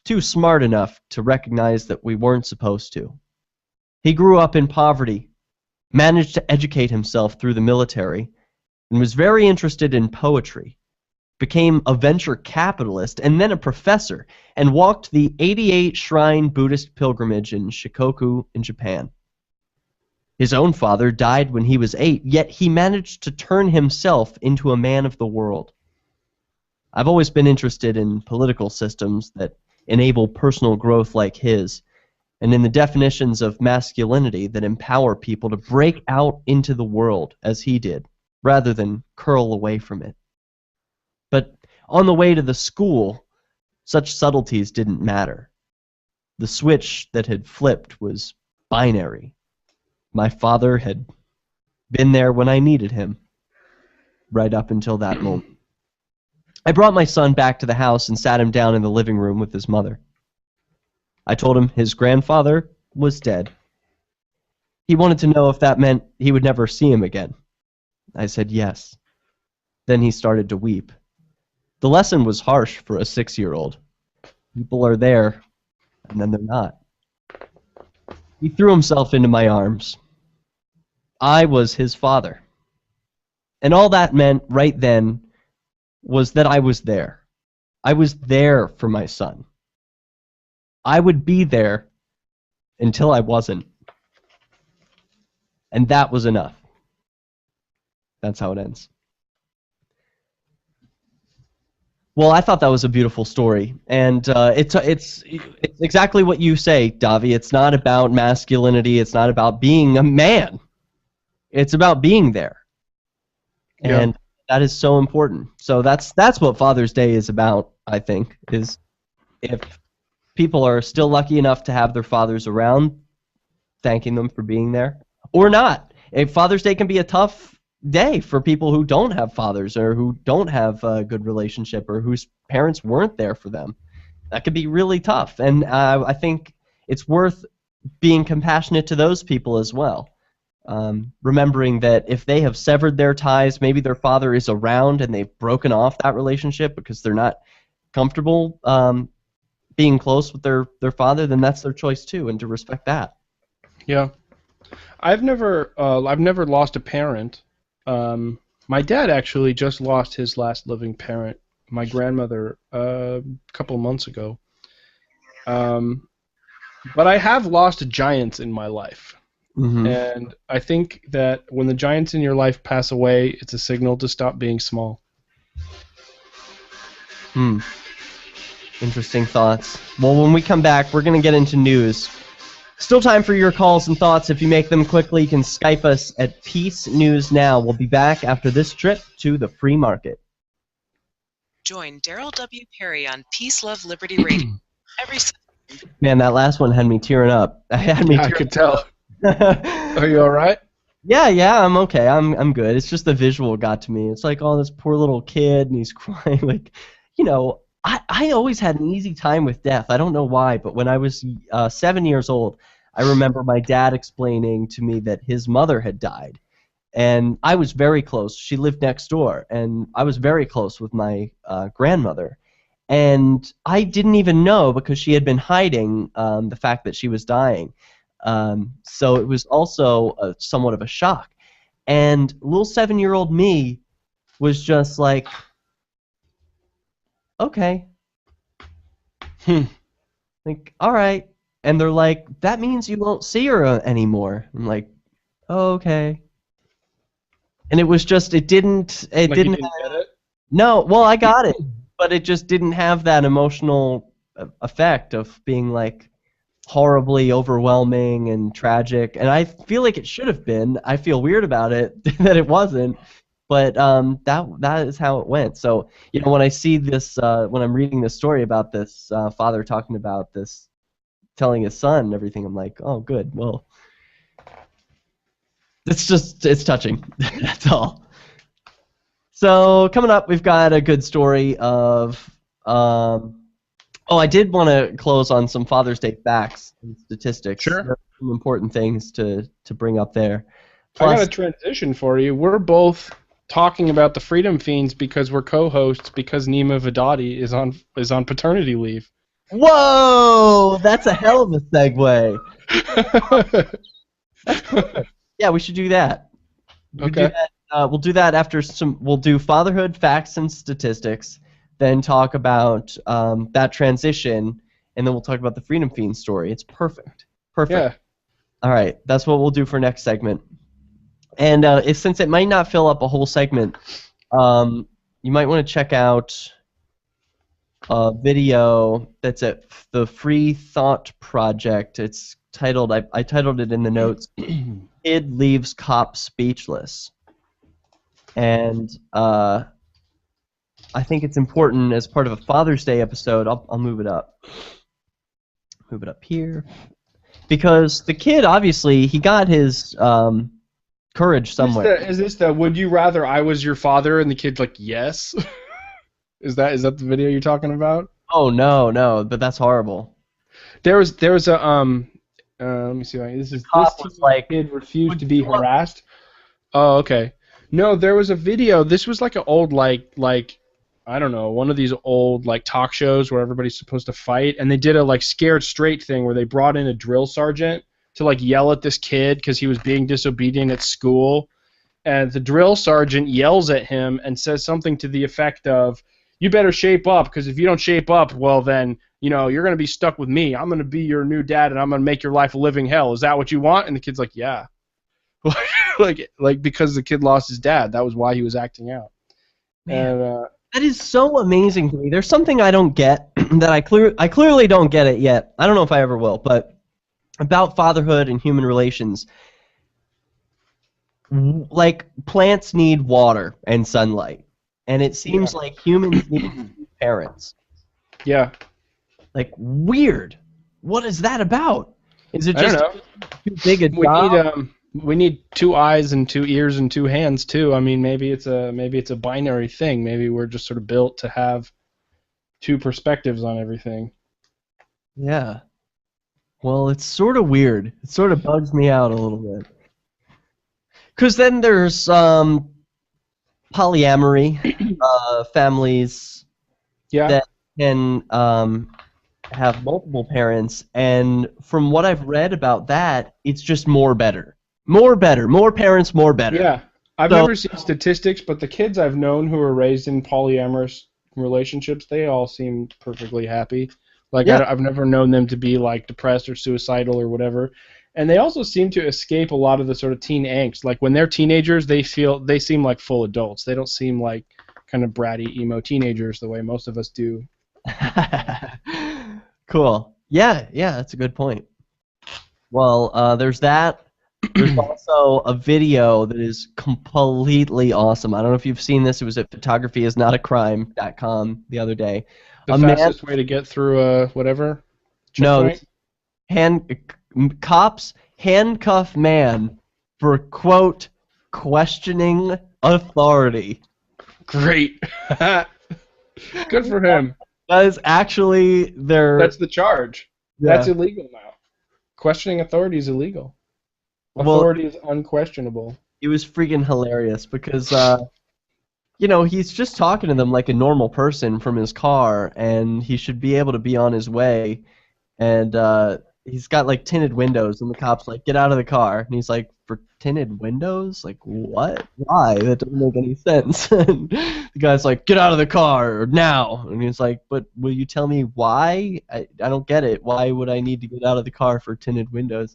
too smart enough to recognize that we weren't supposed to. He grew up in poverty, managed to educate himself through the military, and was very interested in poetry. Became a venture capitalist and then a professor, and walked the 88 Shrine Buddhist pilgrimage in Shikoku in Japan. His own father died when he was 8, yet he managed to turn himself into a man of the world. I've always been interested in political systems that enable personal growth like his, and in the definitions of masculinity that empower people to break out into the world as he did, rather than curl away from it. But on the way to the school, such subtleties didn't matter. The switch that had flipped was binary. My father had been there when I needed him, right up until that moment. I brought my son back to the house and sat him down in the living room with his mother. I told him his grandfather was dead. He wanted to know if that meant he would never see him again. I said yes. Then he started to weep. The lesson was harsh for a 6-year-old. People are there, and then they're not. He threw himself into my arms. I was his father. And all that meant right then was that I was there. I was there for my son. I would be there until I wasn't. And that was enough. That's how it ends. Well, I thought that was a beautiful story, and it's exactly what you say, Davi. It's not about masculinity. It's not about being a man. It's about being there, and that is so important. So that's what Father's Day is about. I think is if people are still lucky enough to have their fathers around, thanking them for being there, or not. If Father's Day can be a tough day for people who don't have fathers or who don't have a good relationship or whose parents weren't there for them. That could be really tough, and I think it's worth being compassionate to those people as well. Remembering that if they have severed their ties, maybe their father is around and they've broken off that relationship because they're not comfortable being close with their father, then that's their choice too, and to respect that. Yeah. I've never lost a parent. My dad actually just lost his last living parent, my grandmother, a couple of months ago. But I have lost giants in my life. Mm-hmm. And I think that when the giants in your life pass away, it's a signal to stop being small. Interesting thoughts. Well, when we come back, we're going to get into news. Still time for your calls and thoughts. If you make them quickly, you can Skype us at PeaceNewsNow. We'll be back after this trip to the free market. Join Daryl W. Perry on Peace, Love, Liberty Radio every Sunday. Man, that last one had me tearing up. I could tell. Are you all right? Yeah, I'm okay. I'm good. It's just the visual got to me. It's like, oh, this poor little kid, and he's crying. Like, you know, I always had an easy time with death. I don't know why, but when I was 7 years old, I remember my dad explaining to me that his mother had died. And I was very close. She lived next door, and I was very close with my grandmother. And I didn't even know because she had been hiding the fact that she was dying. So it was also somewhat of a shock. And little 7-year-old me was just like, okay. Like, all right. And they're like, that means you won't see her anymore. I'm like, oh, okay. And it was just, it didn't Get it? No, well, I got it. But it just didn't have that emotional effect of being like horribly overwhelming and tragic. And I feel like it should have been. I feel weird about it that it wasn't. But that is how it went. So, you know, when I see this, when I'm reading this story about this father talking about this, telling his son and everything, I'm like, oh, good. Well, it's touching. That's all. So coming up, we've got a good story of. I did want to close on some Father's Day facts and statistics. Sure. There are some important things to bring up there. Plus, I got a transition for you. We're both talking about the Freedom Feens because we're co-hosts because Nima Vedati is on paternity leave. Whoa! That's a hell of a segue. That's perfect. Yeah, we should do that. Okay. We'll do that after some. We'll do fatherhood facts and statistics, then talk about that transition, and then we'll talk about the Freedom Fiend story. It's perfect. Perfect. Yeah. All right, that's what we'll do for next segment. And since it might not fill up a whole segment, you might want to check out a video that's at the Free Thought Project. It's titled, I titled it in the notes, Kid Leaves Cop Speechless. And I think it's important as part of a Father's Day episode. I'll move it up. Move it up here. Because the kid, obviously, he got his courage somewhere. Is this the would you rather I was your father and the kid's like, yes? Is that the video you're talking about? Oh, no, but that's horrible. There was a let me see. This kid refused to be harassed. Oh, okay. No, there was a video. This was like an old like I don't know, one of these old like talk shows where everybody's supposed to fight, and they did a like scared straight thing where they brought in a drill sergeant to like yell at this kid because he was being disobedient at school, and the drill sergeant yells at him and says something to the effect of, you better shape up, because if you don't shape up, well then, you're going to be stuck with me. I'm going to be your new dad, and I'm going to make your life a living hell. Is that what you want? And the kid's like, yeah. like because the kid lost his dad. That was why he was acting out. Man, And, that is so amazing to me. There's something I don't get that I clearly don't get it yet. I don't know if I ever will, but about fatherhood and human relations. Like, plants need water and sunlight, and it seems like humans need parents. Yeah. Like, weird. What is that about? Is it just I don't know. too big a job? We need 2 eyes and 2 ears and 2 hands too. I mean, maybe it's a binary thing. Maybe we're just sort of built to have 2 perspectives on everything. Yeah. Well, it's sort of weird. It sort of bugs me out a little bit. Because then there's polyamory, families that can have multiple parents, and from what I've read about that, it's just more better. More parents, more better. Yeah, I've never seen statistics, but the kids I've known who are raised in polyamorous relationships, they all seem perfectly happy. Like, I've never known them to be like depressed or suicidal or whatever. And they also seem to escape a lot of the sort of teen angst. Like, when they're teenagers, they seem like full adults. They don't seem like kind of bratty emo teenagers the way most of us do. Cool. Yeah, that's a good point. Well, there's that. There's also a video that is completely awesome. I don't know if you've seen this. It was at photographyisnotacrime.com the other day. The fastest way to get through whatever? No. Cops handcuff man for, quote, questioning authority. Great. Good for him. That is actually That's the charge. Yeah. That's illegal now. Questioning authority is illegal. Authority is unquestionable. It was freaking hilarious because, he's just talking to them like a normal person from his car, and he should be able to be on his way. And he's got like tinted windows, and the cop's like, "Get out of the car." And he's like, "For tinted windows? Like what? Why? That doesn't make any sense." And the guy's like, "Get out of the car now." And he's like, "But will you tell me why? I don't get it. Why would I need to get out of the car for tinted windows?"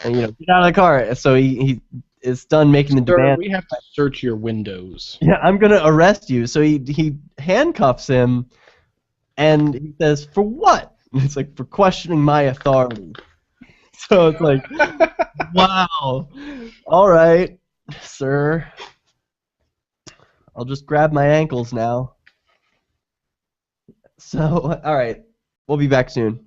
And get out of the car. So he is done making the demand. We have to search your windows. Yeah, I'm gonna arrest you. So he handcuffs him, and he says, "For what?" And it's like, "For questioning my authority." So it's like, wow. All right, sir. I'll just grab my ankles now. So, all right, we'll be back soon.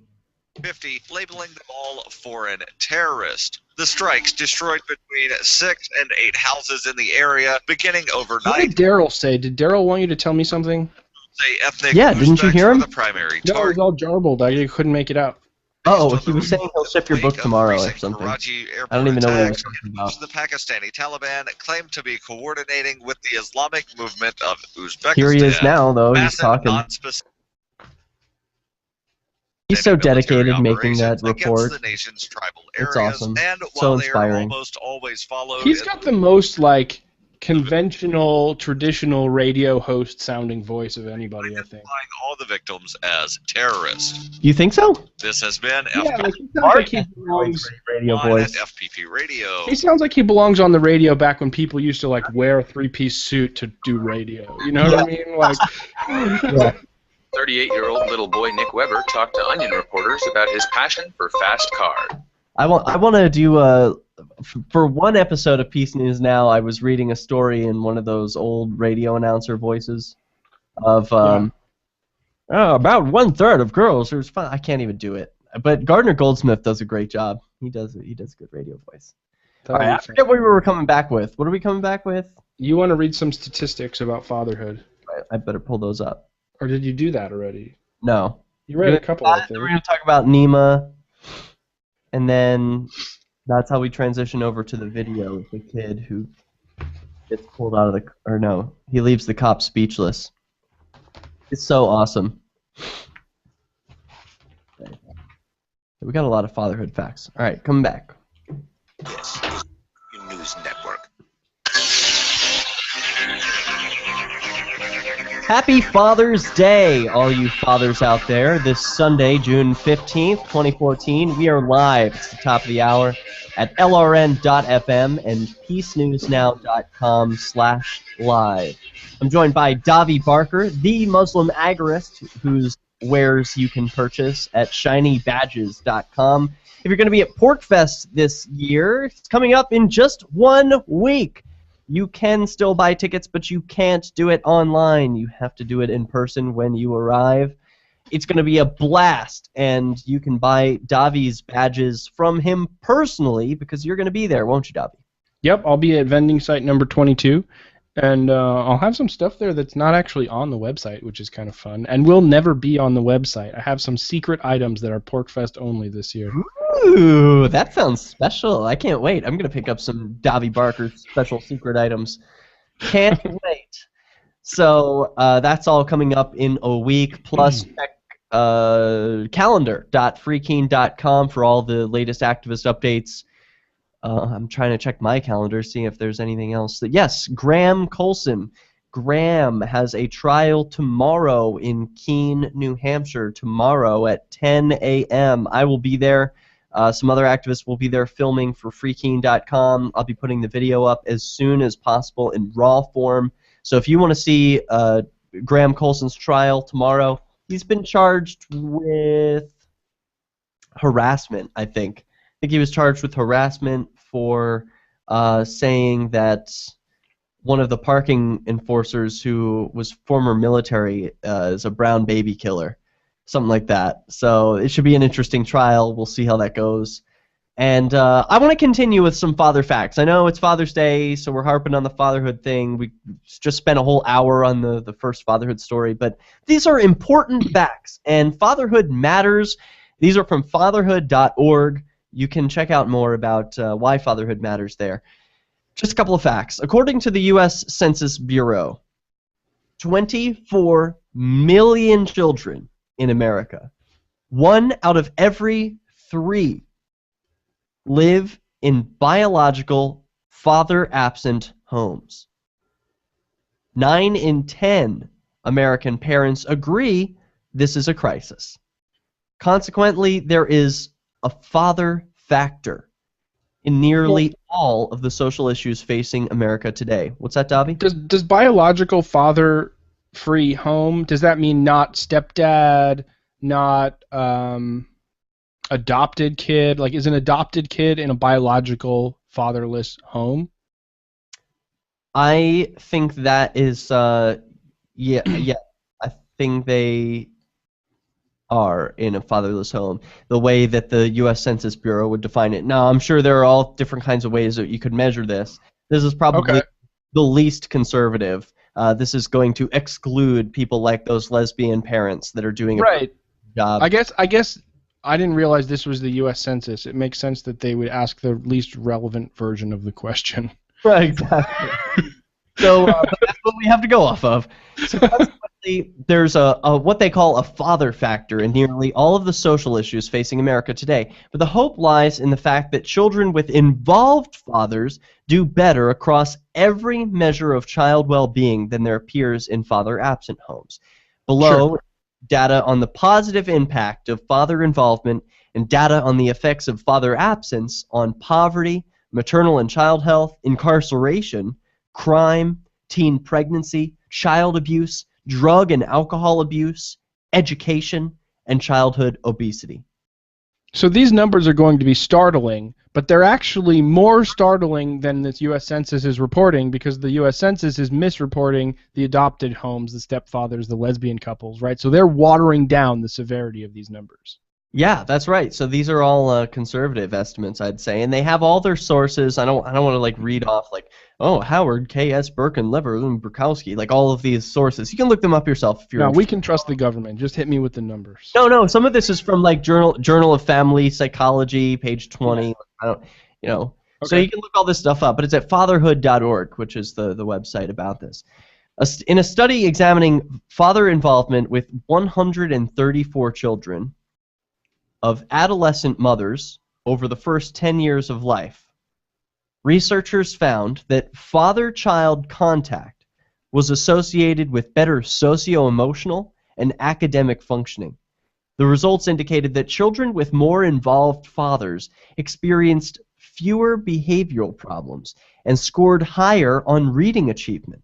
50, labeling them all foreign terrorists. The strikes destroyed between 6 and 8 houses in the area, beginning overnight. What did Daryl say? Did Daryl want you to tell me something? Say ethnic didn't you hear him? The primary No, it was all jarbled. I couldn't make it out. Oh, he was saying he'll ship your book tomorrow or something. I don't even know what he was talking about. The Pakistani Taliban claim to be coordinating with the Islamic movement of Uzbekistan. Here he is now, though. He's talking. He's so dedicated making that report. The nation's tribal it's areas, awesome. And so inspiring. Almost always followed He's got the most like conventional, traditional radio host sounding voice of anybody, I think. All the victims as terrorists. You think so? This has been radio voice. FPP Radio. He sounds like he belongs on the radio back when people used to like wear a 3-piece suit to do radio. You know what I mean? Like. Yeah. 38-year-old little boy Nick Weber talked to Onion reporters about his passion for fast cars. I want to do for one episode of Peace News Now. I was reading a story in one of those old radio announcer voices of about 1/3 of girls. It was fun. I can't even do it, but Gardner Goldsmith does a great job. He does a good radio voice. All right, I forget what we were coming back with. What are we coming back with? You want to read some statistics about fatherhood? I better pull those up. Or did you do that already? No. You read a couple, I think. We're going to talk about Nima, and then that's how we transition over to the video with the kid who gets pulled out of the... Or no, he leaves the cop speechless. It's so awesome. Okay. We got a lot of fatherhood facts. All right, come back. This is News Network. Happy Father's Day, all you fathers out there. This Sunday, June 15th, 2014, we are live. It's the top of the hour at lrn.fm and peacenewsnow.com/live. I'm joined by Davi Barker, the Muslim agorist whose wares you can purchase at shinybadges.com. If you're going to be at PorkFest this year, it's coming up in just 1 week. You can still buy tickets, but you can't do it online. You have to do it in person when you arrive. It's going to be a blast, and you can buy Davi's badges from him personally because you're going to be there, won't you, Davi? Yep, I'll be at vending site number 22, and I'll have some stuff there that's not actually on the website, which is kind of fun, and will never be on the website. I have some secret items that are PorkFest only this year. Ooh, that sounds special. I can't wait. I'm going to pick up some Davi Barker special secret items. Can't wait. So that's all coming up in a week. Plus, check calendar.freekeen.com for all the latest activist updates. I'm trying to check my calendar, see if there's anything else. Yes, Graham Colson. Graham has a trial tomorrow in Keene, New Hampshire, tomorrow at 10 a.m. I will be there. Some other activists will be there filming for freekeen.com. I'll be putting the video up as soon as possible in raw form. So if you want to see Graham Colson's trial tomorrow, he's been charged with harassment, I think. I think he was charged with harassment for saying that one of the parking enforcers who was former military is a brown baby killer. Something like that. So it should be an interesting trial. We'll see how that goes. And I want to continue with some father facts. I know it's Father's Day, so we're harping on the fatherhood thing. We just spent a whole hour on the first fatherhood story, but these are important facts, and fatherhood matters. These are from fatherhood.org. You can check out more about why fatherhood matters there. Just a couple of facts. According to the U.S. Census Bureau, 24 million children in America, 1 out of every 3 live in biological father-absent homes. 9 in 10 American parents agree this is a crisis. Consequently, there is a father factor in nearly all of the social issues facing America today. What's that, Davi? Does biological father-free home, does that mean not stepdad, not adopted kid? Like, is an adopted kid in a biological fatherless home? I think that is, yeah. I think they are in a fatherless home, the way that the U.S. Census Bureau would define it. Now, I'm sure there are all different kinds of ways that you could measure this. This is probably the least conservative. This is going to exclude people like those lesbian parents that are doing a job. I guess I didn't realize this was the U.S. Census. It makes sense that they would ask the least relevant version of the question. Right, exactly. So that's what we have to go off of. So consequently, there's a what they call a father factor in nearly all of the social issues facing America today. But the hope lies in the fact that children with involved fathers do better across every measure of child well-being than their peers in father-absent homes. Below, data on the positive impact of father involvement and data on the effects of father absence on poverty, maternal and child health, incarceration, crime, teen pregnancy, child abuse, drug and alcohol abuse, education, and childhood obesity. So these numbers are going to be startling, but they're actually more startling than the U.S. Census is reporting, because the U.S. Census is misreporting the adopted homes, the stepfathers, the lesbian couples, right? So they're watering down the severity of these numbers. Yeah, that's right. So these are all conservative estimates, I'd say, and they have all their sources. I don't want to like read off like, oh, Howard, K.S. Birkenlever, and Burkowski, like all of these sources. You can look them up yourself if you're interested. No, we can trust the government. Just hit me with the numbers. No. Some of this is from like Journal of Family Psychology, page 20. I don't, Okay. So you can look all this stuff up, but it's at fatherhood.org, which is the website about this. In a study examining father involvement with 134 children of adolescent mothers over the first 10 years of life, researchers found that father-child contact was associated with better socio-emotional and academic functioning. The results indicated that children with more involved fathers experienced fewer behavioral problems and scored higher on reading achievement.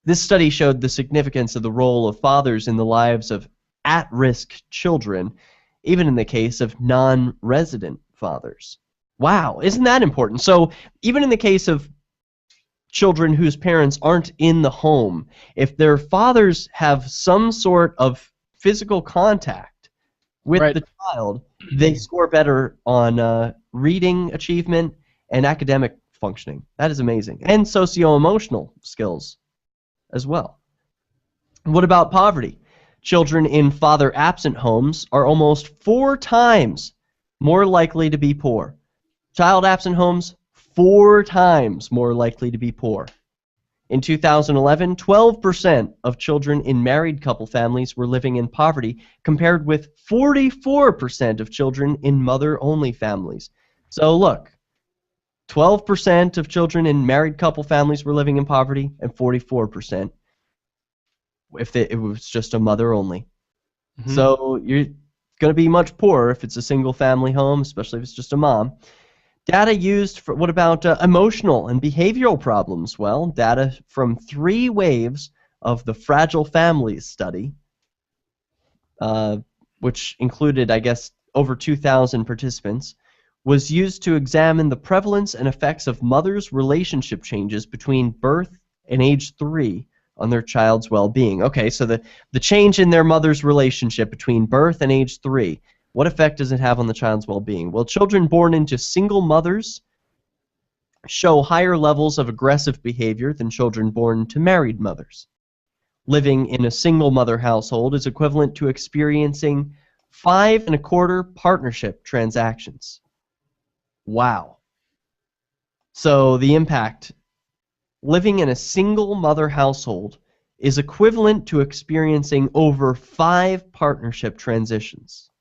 This study showed the significance of the role of fathers in the lives of at-risk children, even in the case of non-resident fathers. Wow, isn't that important? So even in the case of children whose parents aren't in the home, if their fathers have some sort of physical contact with Right. the child, they score better on reading achievement and academic functioning. That is amazing. And socio-emotional skills as well. What about poverty? Children in father-absent homes are almost 4 times more likely to be poor. Child-absent homes, 4 times more likely to be poor. In 2011, 12% of children in married couple families were living in poverty, compared with 44% of children in mother-only families. So look, 12% of children in married couple families were living in poverty, and 44% if it was just a mother only. Mhm. So you're going to be much poorer if it's a single family home, especially if it's just a mom. Data used for, what about emotional and behavioral problems? Well, data from 3 waves of the Fragile Families study, which included, I guess, over 2,000 participants, was used to examine the prevalence and effects of mothers' relationship changes between birth and age 3 on their child's well-being. Okay, so the change in their mother's relationship between birth and age 3, what effect does it have on the child's well-being? Well, children born into single mothers show higher levels of aggressive behavior than children born to married mothers. Living in a single mother household is equivalent to experiencing 5 1/4 partnership transactions. Wow. So the impact, living in a single mother household is equivalent to experiencing over 5 partnership transitions.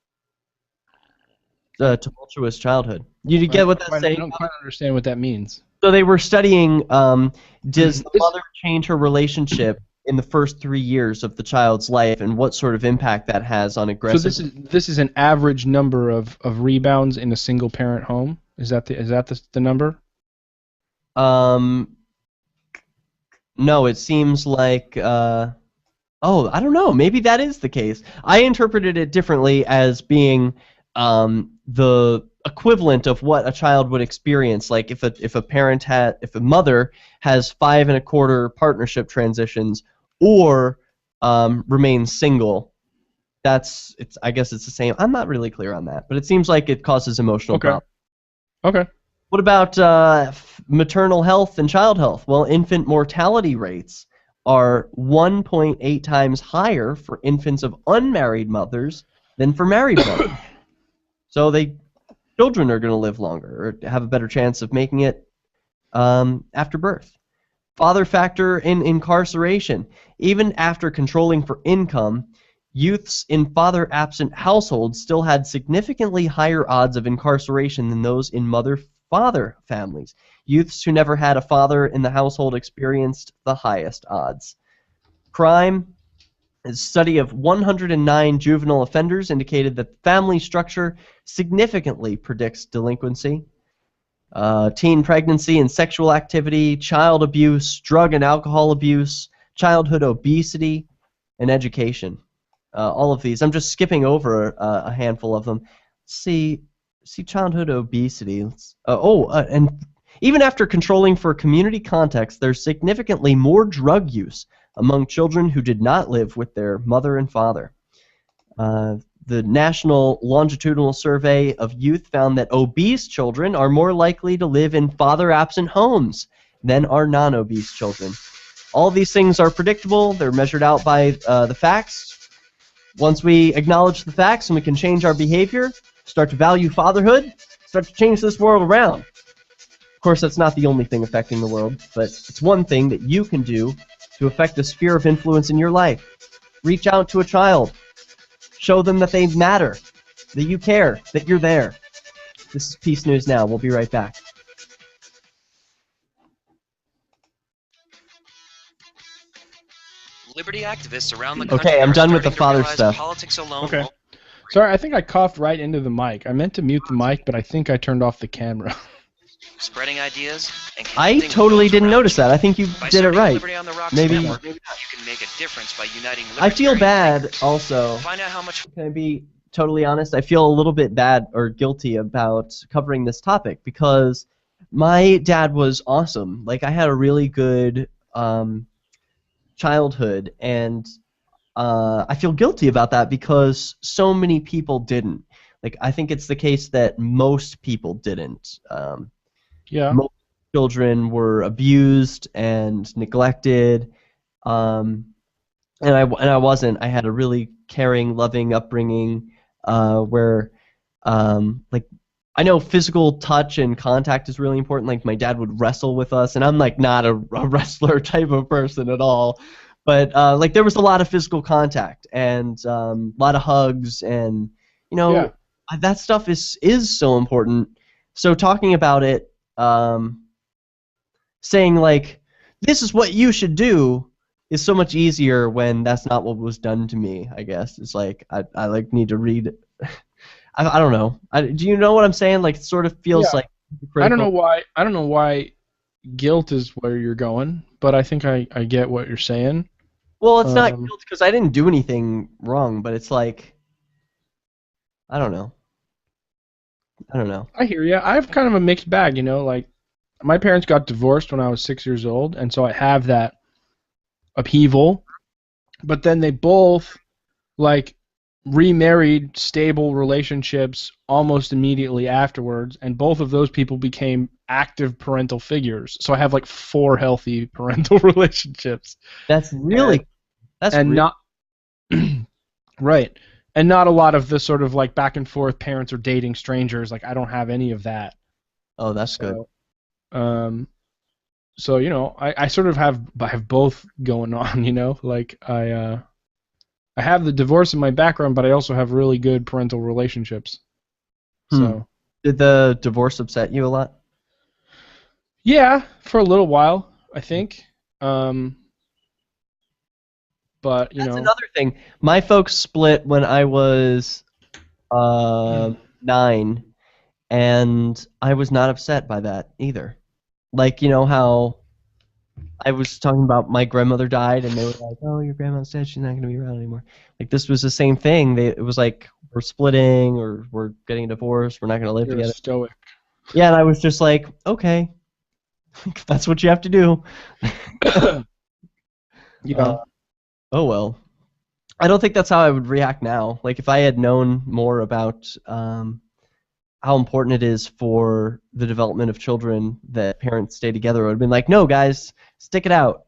Tumultuous childhood. You get what that's I saying? don't quite understand what that means. So they were studying, does the mother change her relationship in the first 3 years of the child's life, and what sort of impact that has on aggressive... So this is an average number of rebounds in a single parent home? Is that the number? No, it seems like... oh, I don't know. Maybe that is the case. I interpreted it differently as being the equivalent of what a child would experience. Like if a mother has 5 1/4 partnership transitions or remains single, I guess it's the same. I'm not really clear on that, but it seems like it causes emotional problems. Okay. What about maternal health and child health? Well, infant mortality rates are 1.8 times higher for infants of unmarried mothers than for married mothers. So children are going to live longer or have a better chance of making it after birth. Father factor in incarceration. Even after controlling for income, youths in father-absent households still had significantly higher odds of incarceration than those in mother-father families. Youths who never had a father in the household experienced the highest odds. Crime. A study of 109 juvenile offenders indicated that family structure significantly predicts delinquency. Teen pregnancy and sexual activity, child abuse, drug and alcohol abuse, childhood obesity, and education. All of these. I'm just skipping over a handful of them. See childhood obesity. And even after controlling for community context, there's significantly more drug use among children who did not live with their mother and father. The National Longitudinal Survey of Youth found that obese children are more likely to live in father-absent homes than are non-obese children. All these things are predictable. They're measured out by the facts. Once we acknowledge the facts and we can change our behavior, start to value fatherhood, start to change this world around. Of course, that's not the only thing affecting the world, but it's one thing that you can do to affect the sphere of influence in your life. Reach out to a child. Show them that they matter, that you care, that you're there. This is Peace News Now. We'll be right back. Liberty activists around the country Okay, I'm are done with the starting to father realize stuff. Politics alone Okay. won't- Sorry, I think I coughed right into the mic. I meant to mute the mic, but I think I turned off the camera. spreading ideas and I connecting with totally those didn't around notice you. that. I think you By did it starting right. Liberty on the Rocks Maybe. Network, you can make a difference by uniting I feel libertarian bad thinkers. also. Find out how much Can I be totally honest? I feel a little bit bad or guilty about covering this topic because my dad was awesome. Like, I had a really good childhood, and I feel guilty about that because so many people didn't. Like, I think it's the case that most people didn't. Yeah. Most children were abused and neglected, and I wasn't. I had a really caring, loving upbringing where, like, I know physical touch and contact is really important. Like, my dad would wrestle with us, and I'm like not a wrestler type of person at all. But like, there was a lot of physical contact and a lot of hugs, and Yeah. that stuff is so important. So talking about it, saying like, this is what you should do, is so much easier when that's not what was done to me. I guess it's like I like need to read. I don't know. Do you know what I'm saying? Like, it sort of feels Yeah. like I don't know why guilt is where you're going, but I think I get what you're saying. Well, it's not guilt because I didn't do anything wrong, but it's like, I don't know. I hear you. I have kind of a mixed bag, like my parents got divorced when I was 6 years old, and so I have that upheaval. But then they both like remarried, stable relationships almost immediately afterwards, and both of those people became active parental figures. So I have like 4 healthy parental relationships. That's really not right. And not a lot of the sort of like back and forth parents are dating strangers. Like, I don't have any of that. Oh, that's good. So I sort of have both going on. Like I have the divorce in my background, but I also have really good parental relationships. So did the divorce upset you a lot? Yeah, for a little while, I think. But that's another thing. My folks split when I was 9, and I was not upset by that either. Like, how I was talking about my grandmother died, and they were like, "Oh, your grandma's dead. She's not going to be around anymore." Like, this was the same thing. It was like, we're splitting, or we're getting a divorce. We're not going to live together. Stoic. Yeah, and I was just like, okay, that's what you have to do. Oh well. I don't think that's how I would react now. Like, if I had known more about how important it is for the development of children that parents stay together, I would have been like, no, guys, stick it out.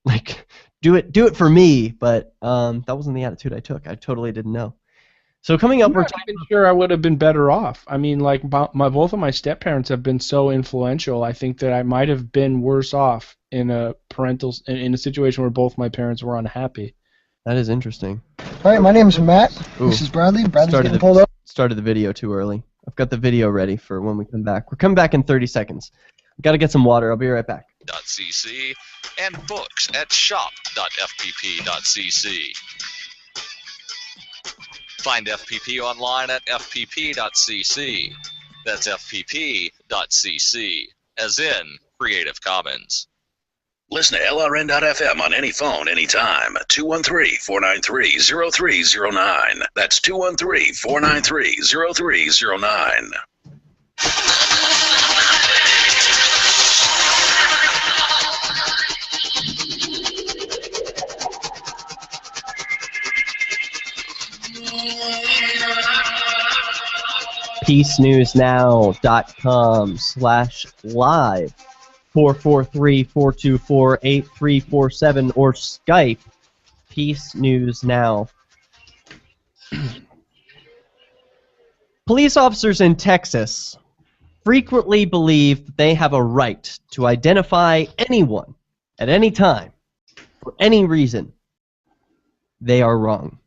Like, do it for me. But that wasn't the attitude I took. I totally didn't know. So coming up, I'm not even sure I would have been better off. I mean, like, both of my step-parents have been so influential. I think that I might have been worse off in a situation where both my parents were unhappy. That is interesting. All right, my name is Matt. Ooh. This is Bradley. Bradley's getting pulled up. Started the video too early. I've got the video ready for when we come back. We're coming back in 30 seconds. I've got to get some water. I'll be right back. .cc and books at shop.fpp.cc. Find FPP online at fpp.cc. That's fpp.cc, as in Creative Commons. Listen to LRN.FM on any phone, anytime. 213-493-0309. That's 213-493-0309. PeaceNewsNow.com/live 443-424-8347 or Skype Peace News Now. Police officers in Texas frequently believe that they have a right to identify anyone at any time for any reason. They are wrong.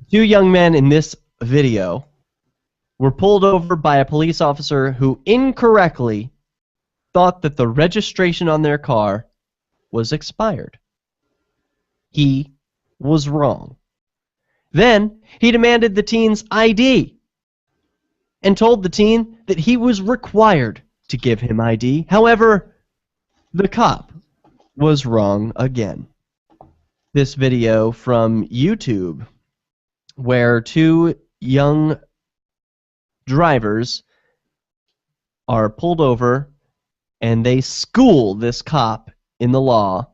2 young men in this video were pulled over by a police officer who incorrectly thought that the registration on their car was expired. He was wrong. Then he demanded the teen's ID and told the teen that he was required to give him ID. However, the cop was wrong again. This video from YouTube where two young drivers are pulled over and they school this cop in the law.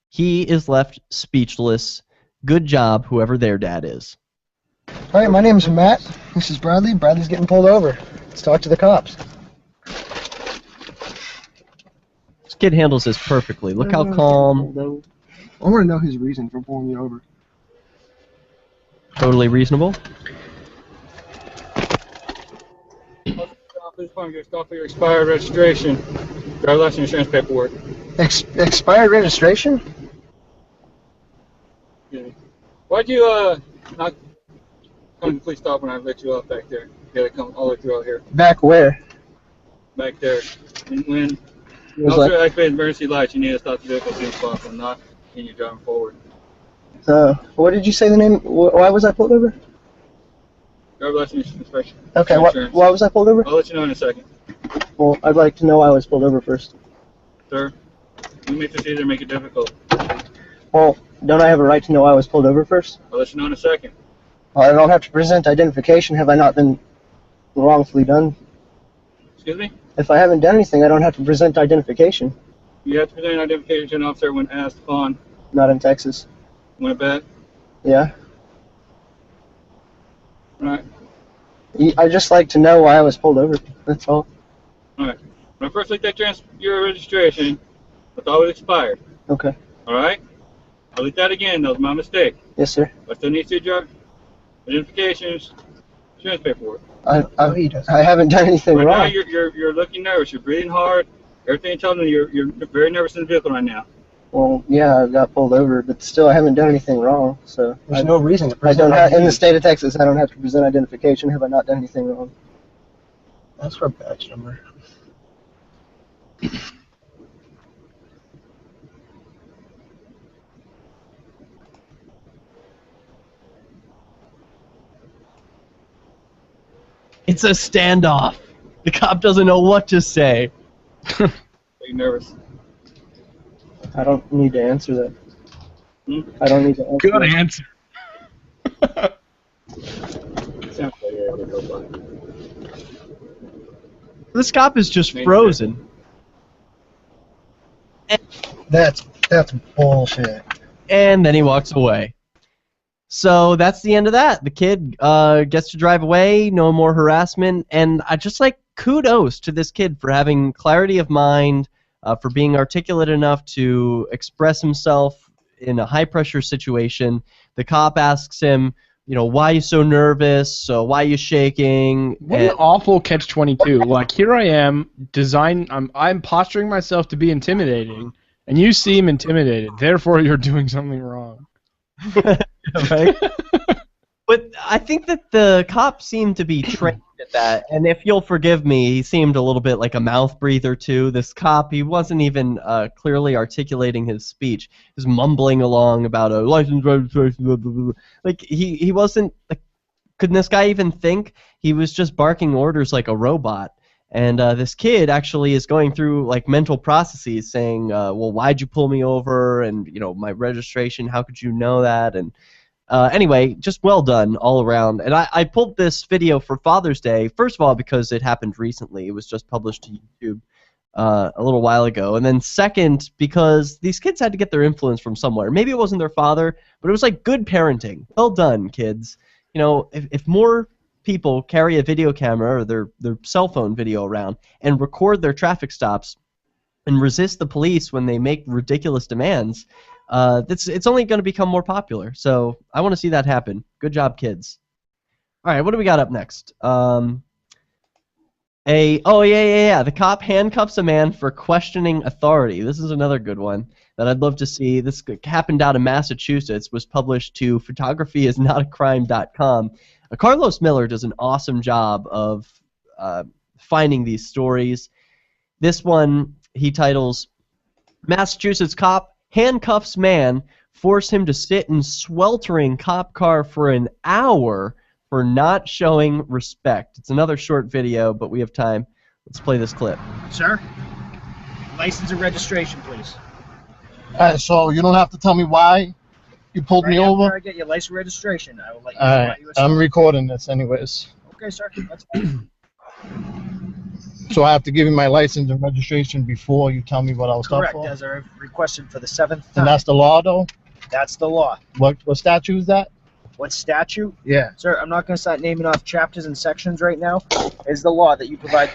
He is left speechless. Good job, whoever their dad is. All right, my name's Matt. This is Bradley. Bradley's getting pulled over. Let's talk to the cops. This kid handles this perfectly. Look how calm. I want to know his reason for pulling me over. Totally reasonable. Please find your stop for your expired registration, driver's license, insurance paperwork. Expired registration? Yeah. Why'd you not come to the police stop when I let you off back there? You gotta come all the way through out here. Back where? Back there. And when Was officer like- activated emergency lights, you need to stop the vehicle as soon as possible, not when you're driving forward. What did you say the name? Why was I pulled over? Driver's license inspection. Okay, Insurance. why was I pulled over? I'll let you know in a second. Well, I'd like to know why I was pulled over first. Sir, you make this easier or make it difficult. Well, don't I have a right to know why I was pulled over first? I'll let you know in a second. Well, I don't have to present identification. Have I not been wrongfully done? Excuse me? If I haven't done anything, I don't have to present identification. You have to present identification to an officer when asked upon. Not in Texas. Went back. Yeah. Right. I just like to know why I was pulled over. That's all. Alright. When I first looked at your registration, I thought it was expired. Okay. Alright? I looked at it again. That was my mistake. Yes, sir. I still need to see your identifications, insurance paperwork. I haven't done anything Right wrong. now, you're looking nervous. You're breathing hard. Everything tells me you're very nervous in the vehicle right now. Well, yeah, I got pulled over, but still, I haven't done anything wrong. So There's no reason to I present don't have in ID. the state of Texas. I don't have to present identification. Have I not done anything wrong? That's for a badge number. It's a standoff. The cop doesn't know what to say. Are you nervous? I don't need to answer that. I don't need to answer. Good that. answer. Sounds like you're able to go by. This cop is just frozen. That's bullshit. And then he walks away. So that's the end of that. The kid gets to drive away, no more harassment, and I just like kudos to this kid for having clarity of mind, for being articulate enough to express himself in a high-pressure situation. The cop asks him, you know, why are you so nervous? So why are you shaking? What an awful catch-22. Like, here I am, I'm posturing myself to be intimidating, and you seem intimidated. Therefore, you're doing something wrong. Right? But I think that the cop seemed to be trained at that, and if you'll forgive me, he seemed a little bit like a mouth breather too. This cop, he wasn't even clearly articulating his speech. He was mumbling along about a license registration, blah, blah, blah. Like he wasn't. Like, couldn't this guy even think? He was just barking orders like a robot. And this kid actually is going through like mental processes, saying, "Well, why'd you pull me over? And you know, my registration. How could you know that?" And anyway, just well done all around. And I pulled this video for Father's Day, first of all, because it happened recently. It was just published to YouTube a little while ago. And then second, because these kids had to get their influence from somewhere. Maybe it wasn't their father, but it was like good parenting. Well done, kids. You know, if more people carry a video camera or their cell phone video around and record their traffic stops and resist the police when they make ridiculous demands, it's only going to become more popular. So I want to see that happen. Good job, kids. All right, what do we got up next? The cop handcuffs a man for questioning authority. This is another good one that I'd love to see. This happened out in Massachusetts, was published to photographyisnotacrime.com. Carlos Miller does an awesome job of finding these stories. This one he titles, Massachusetts Cop Handcuffs Man force him to sit in sweltering cop car for an hour for not showing respect. It's another short video, but we have time. Let's play this clip. Sir, license and registration, please. Alright, so you don't have to tell me why you pulled me over? After I get your license and registration, I will let you know Alright, why you I'm recording this anyways. Okay, sir. That's fine. So I have to give you my license and registration before you tell me what I was stopped Correct, for? as I requested for the 7th time. And that's the law, though? That's the law. What statute is that? What statute? Yeah. Sir, I'm not going to start naming off chapters and sections right now. It's the law that you provide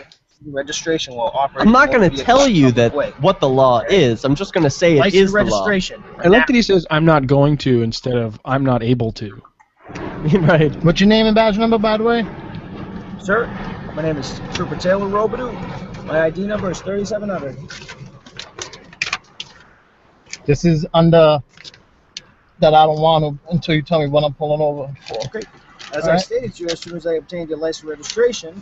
registration will operate. I'm not going to tell you that what the law is. I'm just going to say it is the law. Registration. I like that he says, I'm not going to, instead of, I'm not able to. Right. What's your name and badge number, by the way? Sir, my name is Trooper Taylor Robidoux. My ID number is 3700. This is under that I don't want to until you tell me what I'm pulling over for. Okay. As I stated to you, as soon as I obtained your license registration,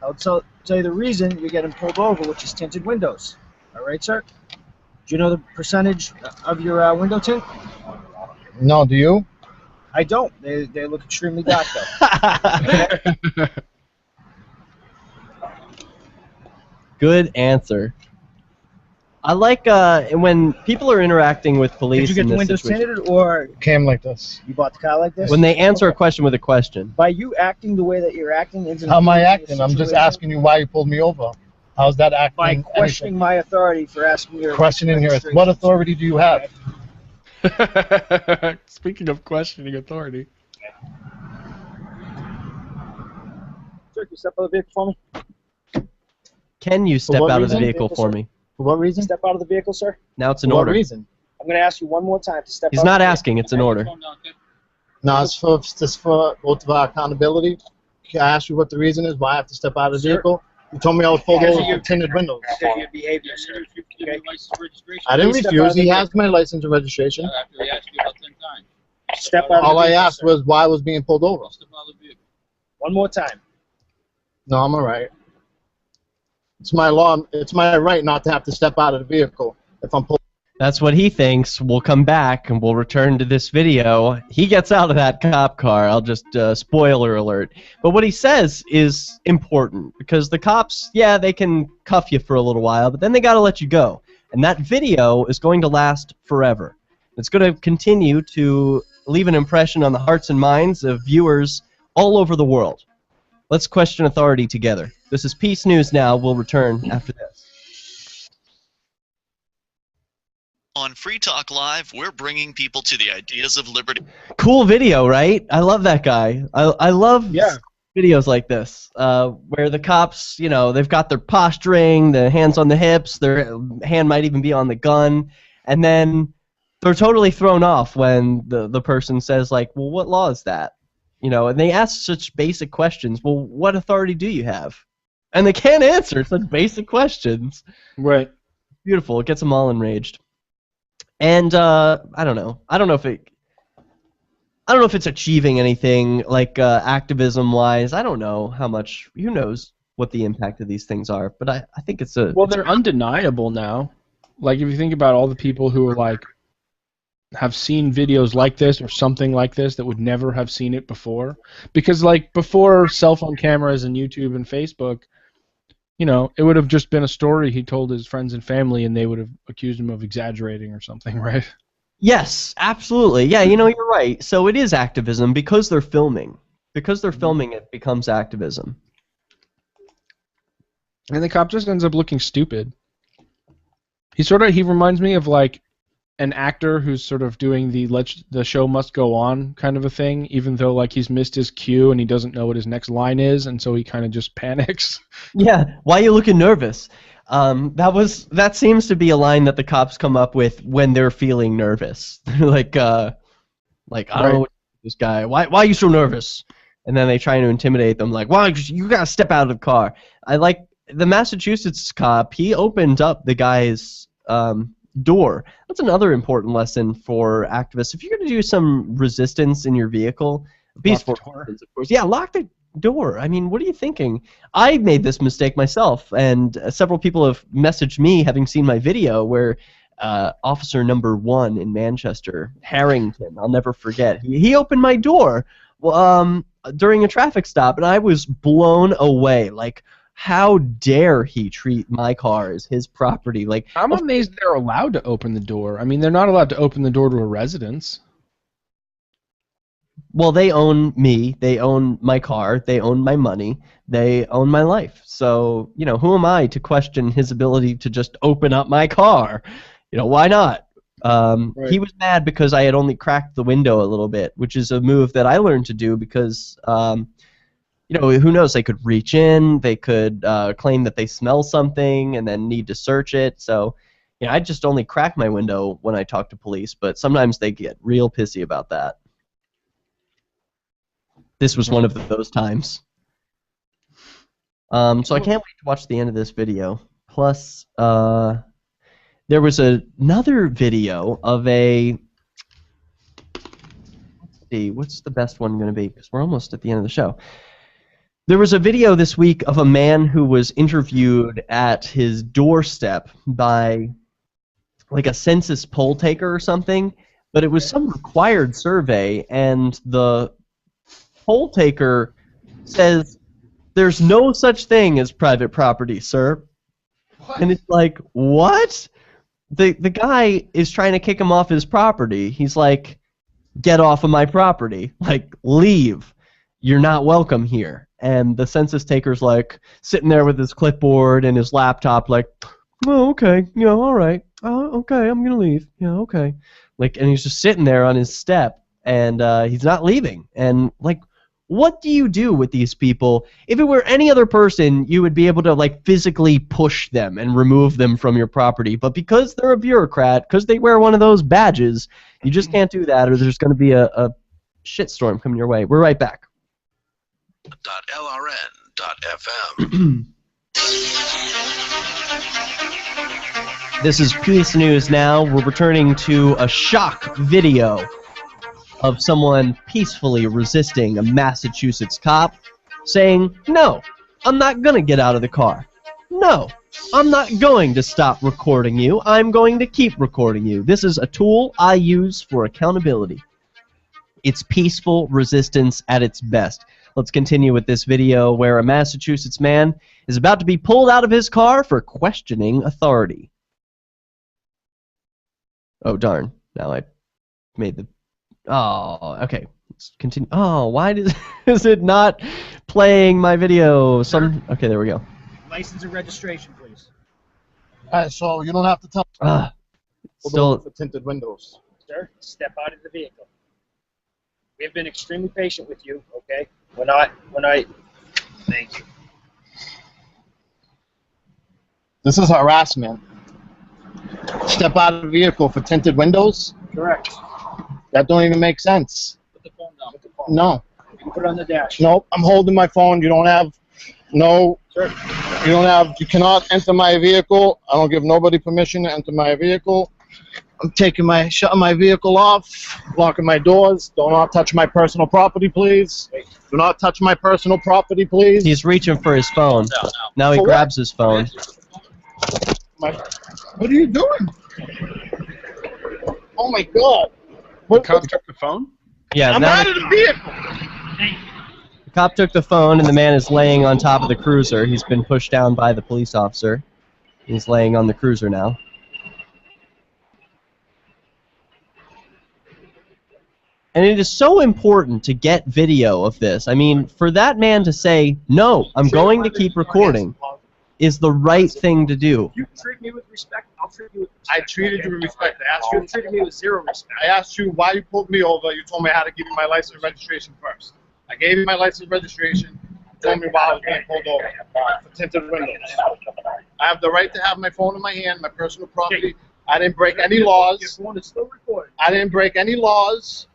I'll tell you the reason you're getting pulled over, which is tinted windows. All right, sir? Do you know the percentage of your window tint? No, do you? I don't. They look extremely dark, though. Good answer. I like when people are interacting with police. Did you get the windows tinted, or came like this? You bought the car like this? When they answer a question with a question. By you acting the way that you're acting, how am I acting? I'm just asking you why you pulled me over. How's that acting? By questioning my authority for asking your questioning here. What authority do you have? Speaking of questioning authority. Sir, can you step out of the vehicle for me? Can you step out of the vehicle for me? For what reason? Step out of the vehicle, sir. Now it's an For order. what reason? I'm going to ask you one more time to step out. He's not asking, it's an order. No, it's just for both of our accountability. Can I ask you what the reason is why I have to step out of the vehicle? You told me I was pulled over with tinted windows. Because of your behavior, sir. Okay. I didn't refuse. He has my license and registration. After he asked you about 10 times. Step out of the All I vehicle, asked sir. was why I was being pulled over. One more time. No, I'm all right. It's my law. It's my right not to have to step out of the vehicle if I'm pulled. That's what he thinks. We'll come back and we'll return to this video. He gets out of that cop car. I'll just spoiler alert. But what he says is important because the cops, yeah, they can cuff you for a little while, but then they got to let you go. And that video is going to last forever. It's going to continue to leave an impression on the hearts and minds of viewers all over the world. Let's question authority together. This is Peace News Now. We'll return after this. On Free Talk Live, we're bringing people to the ideas of liberty. Cool video, right? I love that guy. I love videos like this, where the cops, you know, they've got their posturing, the hands on the hips, their hand might even be on the gun, and then they're totally thrown off when the person says, like, well, what law is that? You know, and they ask such basic questions. Well, what authority do you have? And they can't answer such basic questions. Right. Beautiful. It gets them all enraged. And I don't know. I don't know if it's achieving anything like activism-wise. I don't know how much. Who knows what the impact of these things are? But I think it's a. Well, they're undeniable now. Like if you think about all the people who are like have seen videos like this or something like this that would never have seen it before, because like before cell phone cameras and YouTube and Facebook, you know, it would have just been a story he told his friends and family, and they would have accused him of exaggerating or something, right? Yes, absolutely. Yeah, you know, you're right. So it is activism because they're filming. Because they're filming, it becomes activism. And the cop just ends up looking stupid. He reminds me of like an actor who's sort of doing the show must go on kind of a thing, even though like he's missed his cue and he doesn't know what his next line is, and so he kind of just panics. Yeah, why are you looking nervous? That seems to be a line that the cops come up with when they're feeling nervous. They're like I don't know what this guy. Why are you so nervous? And then they try to intimidate them, like, well, you gotta step out of the car. I like the Massachusetts cop. He opened up the guy's door. That's another important lesson for activists. If you're going to do some resistance in your vehicle, peaceful resistance, of course. Yeah, lock the door. I mean, what are you thinking? I made this mistake myself, and several people have messaged me having seen my video where Officer number 1 in Manchester, Harrington. I'll never forget. He opened my door during a traffic stop, and I was blown away. Like, how dare he treat my car as his property? Like, I'm amazed they're allowed to open the door. I mean, they're not allowed to open the door to a residence. Well, they own me. They own my car. They own my money. They own my life. So, you know, who am I to question his ability to just open up my car? You know, why not? Right. He was mad because I had only cracked the window a little bit, which is a move that I learned to do because, you know, who knows? They could reach in. They could claim that they smell something and then need to search it. So, you know, I just only crack my window when I talk to police, but sometimes they get real pissy about that. This was one of those times. So I can't wait to watch the end of this video. Plus, there was another video of a... Let's see, what's the best one going to be? Because we're almost at the end of the show. There was a video this week of a man who was interviewed at his doorstep by like a census poll taker or something, but it was some required survey, and the poll taker says, "There's no such thing as private property, sir." What? And it's like, what? The guy is trying to kick him off his property. He's like, "Get off of my property. Like, leave. You're not welcome here." And the census taker's like sitting there with his clipboard and his laptop, like, "Oh, okay, yeah, all right. Okay, I'm gonna leave. Yeah, okay." Like, and he's just sitting there on his step, and he's not leaving. And like, what do you do with these people? If it were any other person, you would be able to like physically push them and remove them from your property. But because they're a bureaucrat, because they wear one of those badges, you just can't do that, or there's going to be a shitstorm coming your way. We're right back. .lrn.fm. This is Peace News Now. We're returning to a shock video of someone peacefully resisting a Massachusetts cop saying, "No, I'm not going to get out of the car. No, I'm not going to stop recording you. I'm going to keep recording you. This is a tool I use for accountability." It's peaceful resistance at its best. Let's continue with this video where a Massachusetts man is about to be pulled out of his car for questioning authority. Oh, darn. Now I made the... Oh, okay. Let's continue. Oh, why is it not playing my video? Okay, there we go. License and registration, please. Alright, so you don't have to tell Still... for tinted windows. Sir, step out of the vehicle. We have been extremely patient with you, okay? Thank you. This is harassment. Step out of the vehicle for tinted windows? Correct. That don't even make sense. Put the phone down. No. You can put it on the dash. Nope, I'm holding my phone. You don't have... No. Sir. You don't have... You cannot enter my vehicle. I don't give nobody permission to enter my vehicle. I'm shutting my vehicle off, locking my doors. Do not touch my personal property, please. Do not touch my personal property, please. He's reaching for his phone. Now he grabs his phone. What are you doing? Oh my God. The cop took the phone? Yeah, I'm out of the vehicle. The cop took the phone, and the man is laying on top of the cruiser. He's been pushed down by the police officer. He's laying on the cruiser now. And it is so important to get video of this. I mean, for that man to say, "No, I'm going to keep recording," is the right thing to do. If you treat me with respect, I'll treat you with respect. I treated you with respect. I asked You you. treated me with zero respect. I asked you why you pulled me over. You told me I had to give you my license and registration first. I gave you my license and registration. You told me why I was being pulled over for tinted windows. I have the right to have my phone in my hand, my personal property. I didn't break any laws. Your phone is still recording. I didn't break any laws.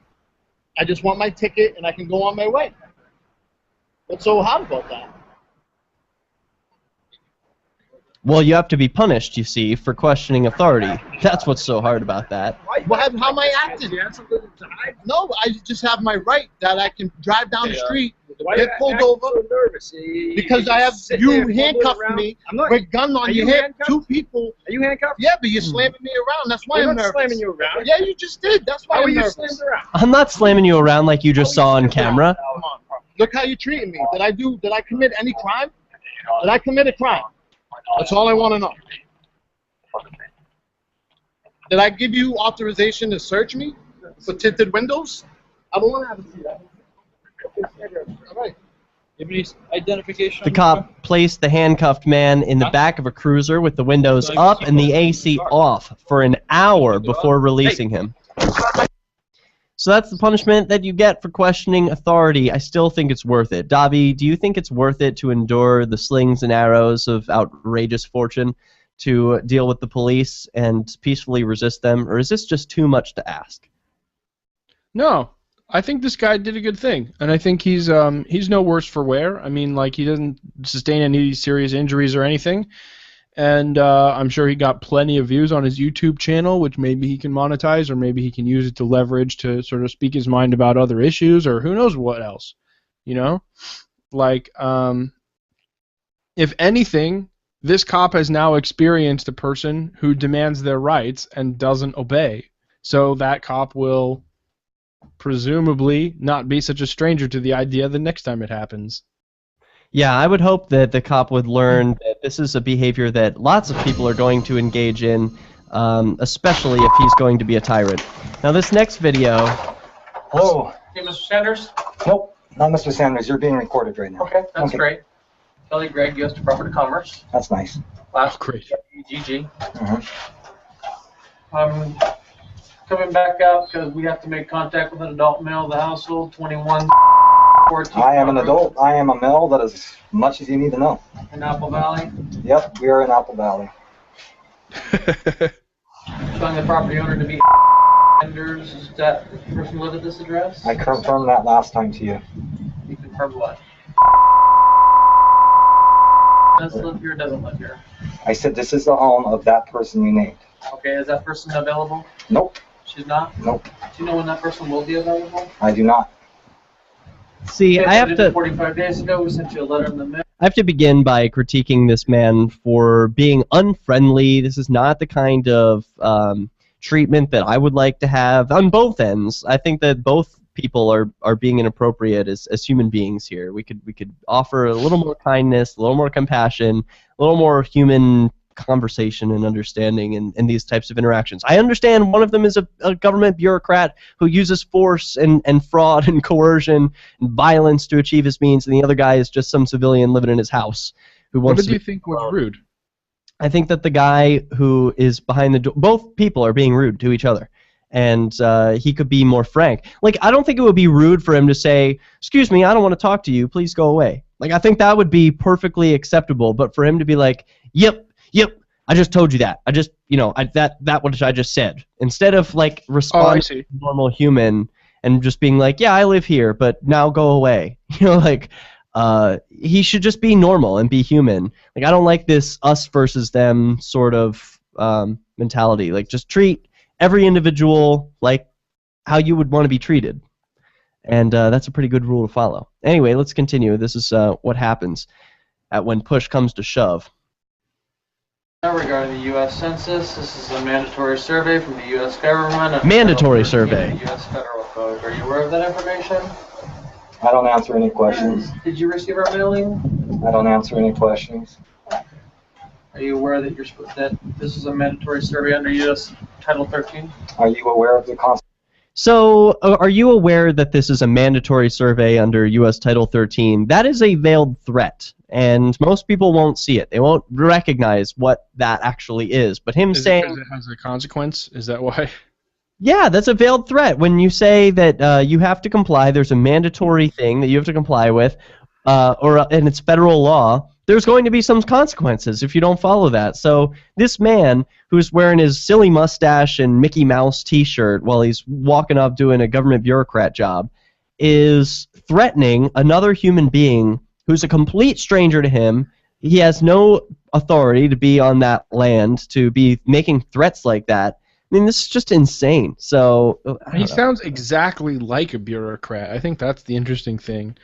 I just want my ticket and I can go on my way. What's so hard about that? Well, you have to be punished, you see, for questioning authority. That's what's so hard about that. How am I acting? No, I just have my right that I can drive down the street get pulled over nervous? because I have you handcuffed me with gun on your hip. Two people. Are you handcuffed? Yeah, but you're slamming me around. That's why I'm not nervous. slamming you around. Yeah, you just did. That's why How I'm are you nervous. slammed around? I'm not slamming you around like you just saw on camera. Come on, bro. Look how you treating me. Did I commit any crime? Did I commit a crime? That's all I want to know. Did I give you authorization to search me for tinted windows? I don't want to have to see that. All right. Give me identification. The cop placed the handcuffed man in the back of a cruiser with the windows up and the AC off for an hour before releasing him. So that's the punishment that you get for questioning authority. I still think it's worth it. Davi, do you think it's worth it to endure the slings and arrows of outrageous fortune to deal with the police and peacefully resist them, or is this just too much to ask? No, I think this guy did a good thing, and I think he's no worse for wear. I mean, like, he doesn't sustain any serious injuries or anything, and I'm sure he got plenty of views on his YouTube channel, which maybe he can monetize, or maybe he can use it to leverage to sort of speak his mind about other issues, or who knows what else, you know? Like, if anything, this cop has now experienced a person who demands their rights and doesn't obey, so that cop will presumably not be such a stranger to the idea the next time it happens. Yeah, I would hope that the cop would learn that this is a behavior that lots of people are going to engage in, especially if he's going to be a tyrant. Now, this next video... Hello. Hey, Mr. Sanders? Nope, not Mr. Sanders. You're being recorded right now. Okay, that's great. Kelly Gregg, U.S. Department of Commerce. That's nice. Last great. GG. Mm-hmm. I'm coming back out because we have to make contact with an adult male of the household, 21, 14. I am an adult. I am a male. That is as much as you need to know. In Apple Valley. Yep, we are in Apple Valley. Showing the property owner to be Sanders. Does that person live at this address? I confirmed that last time to you. You confirmed what? Does live here, doesn't live here. I said this is the home of that person you named. Okay, is that person available? Nope. She's not? Nope. Do you know when that person will be available? I do not. See, I have to... 45 days ago, we sent you a letter in the mail. I have to begin by critiquing this man for being unfriendly. This is not the kind of treatment that I would like to have on both ends. I think that both people are being inappropriate as human beings here. We could offer a little more kindness, a little more compassion, a little more human conversation and understanding in these types of interactions. I understand one of them is a government bureaucrat who uses force and fraud and coercion and violence to achieve his means, and the other guy is just some civilian living in his house who wants What did you think was rude? I think that the guy who is behind the door, both people are being rude to each other. And he could be more frank. Like, I don't think it would be rude for him to say, "Excuse me, I don't want to talk to you. Please go away." Like, I think that would be perfectly acceptable. But for him to be like, "Yep, I just told you that. I just, that what I just said," instead of like responding to a normal human and just being like, "Yeah, I live here, but now go away." He should just be normal and be human. Like, I don't like this us versus them sort of mentality. Like, just treat every individual like how you would want to be treated. And that's a pretty good rule to follow. Anyway, let's continue. This is what happens when push comes to shove. Regarding the U.S. Census, this is a mandatory survey from the U.S. government. Mandatory survey. The U.S. Federal Code. Are you aware of that information? I don't answer any questions. Did you receive our mailing? I don't answer any questions. Are you aware that that this is a mandatory survey under U.S. Title 13? Are you aware of the Constitution? So, are you aware that this is a mandatory survey under U.S. Title 13? That is a veiled threat, and most people won't see it. They won't recognize what that actually is. But him saying... Is it because it has a consequence? Is that why? Yeah, that's a veiled threat. When you say that you have to comply, there's a mandatory thing that you have to comply with, and it's federal law, there's going to be some consequences if you don't follow that. So this man who's wearing his silly mustache and Mickey Mouse t-shirt while he's walking up doing a government bureaucrat job is threatening another human being who's a complete stranger to him. He has no authority to be on that land, to be making threats like that. I mean, this is just insane. So He sounds exactly like a bureaucrat. I think that's the interesting thing.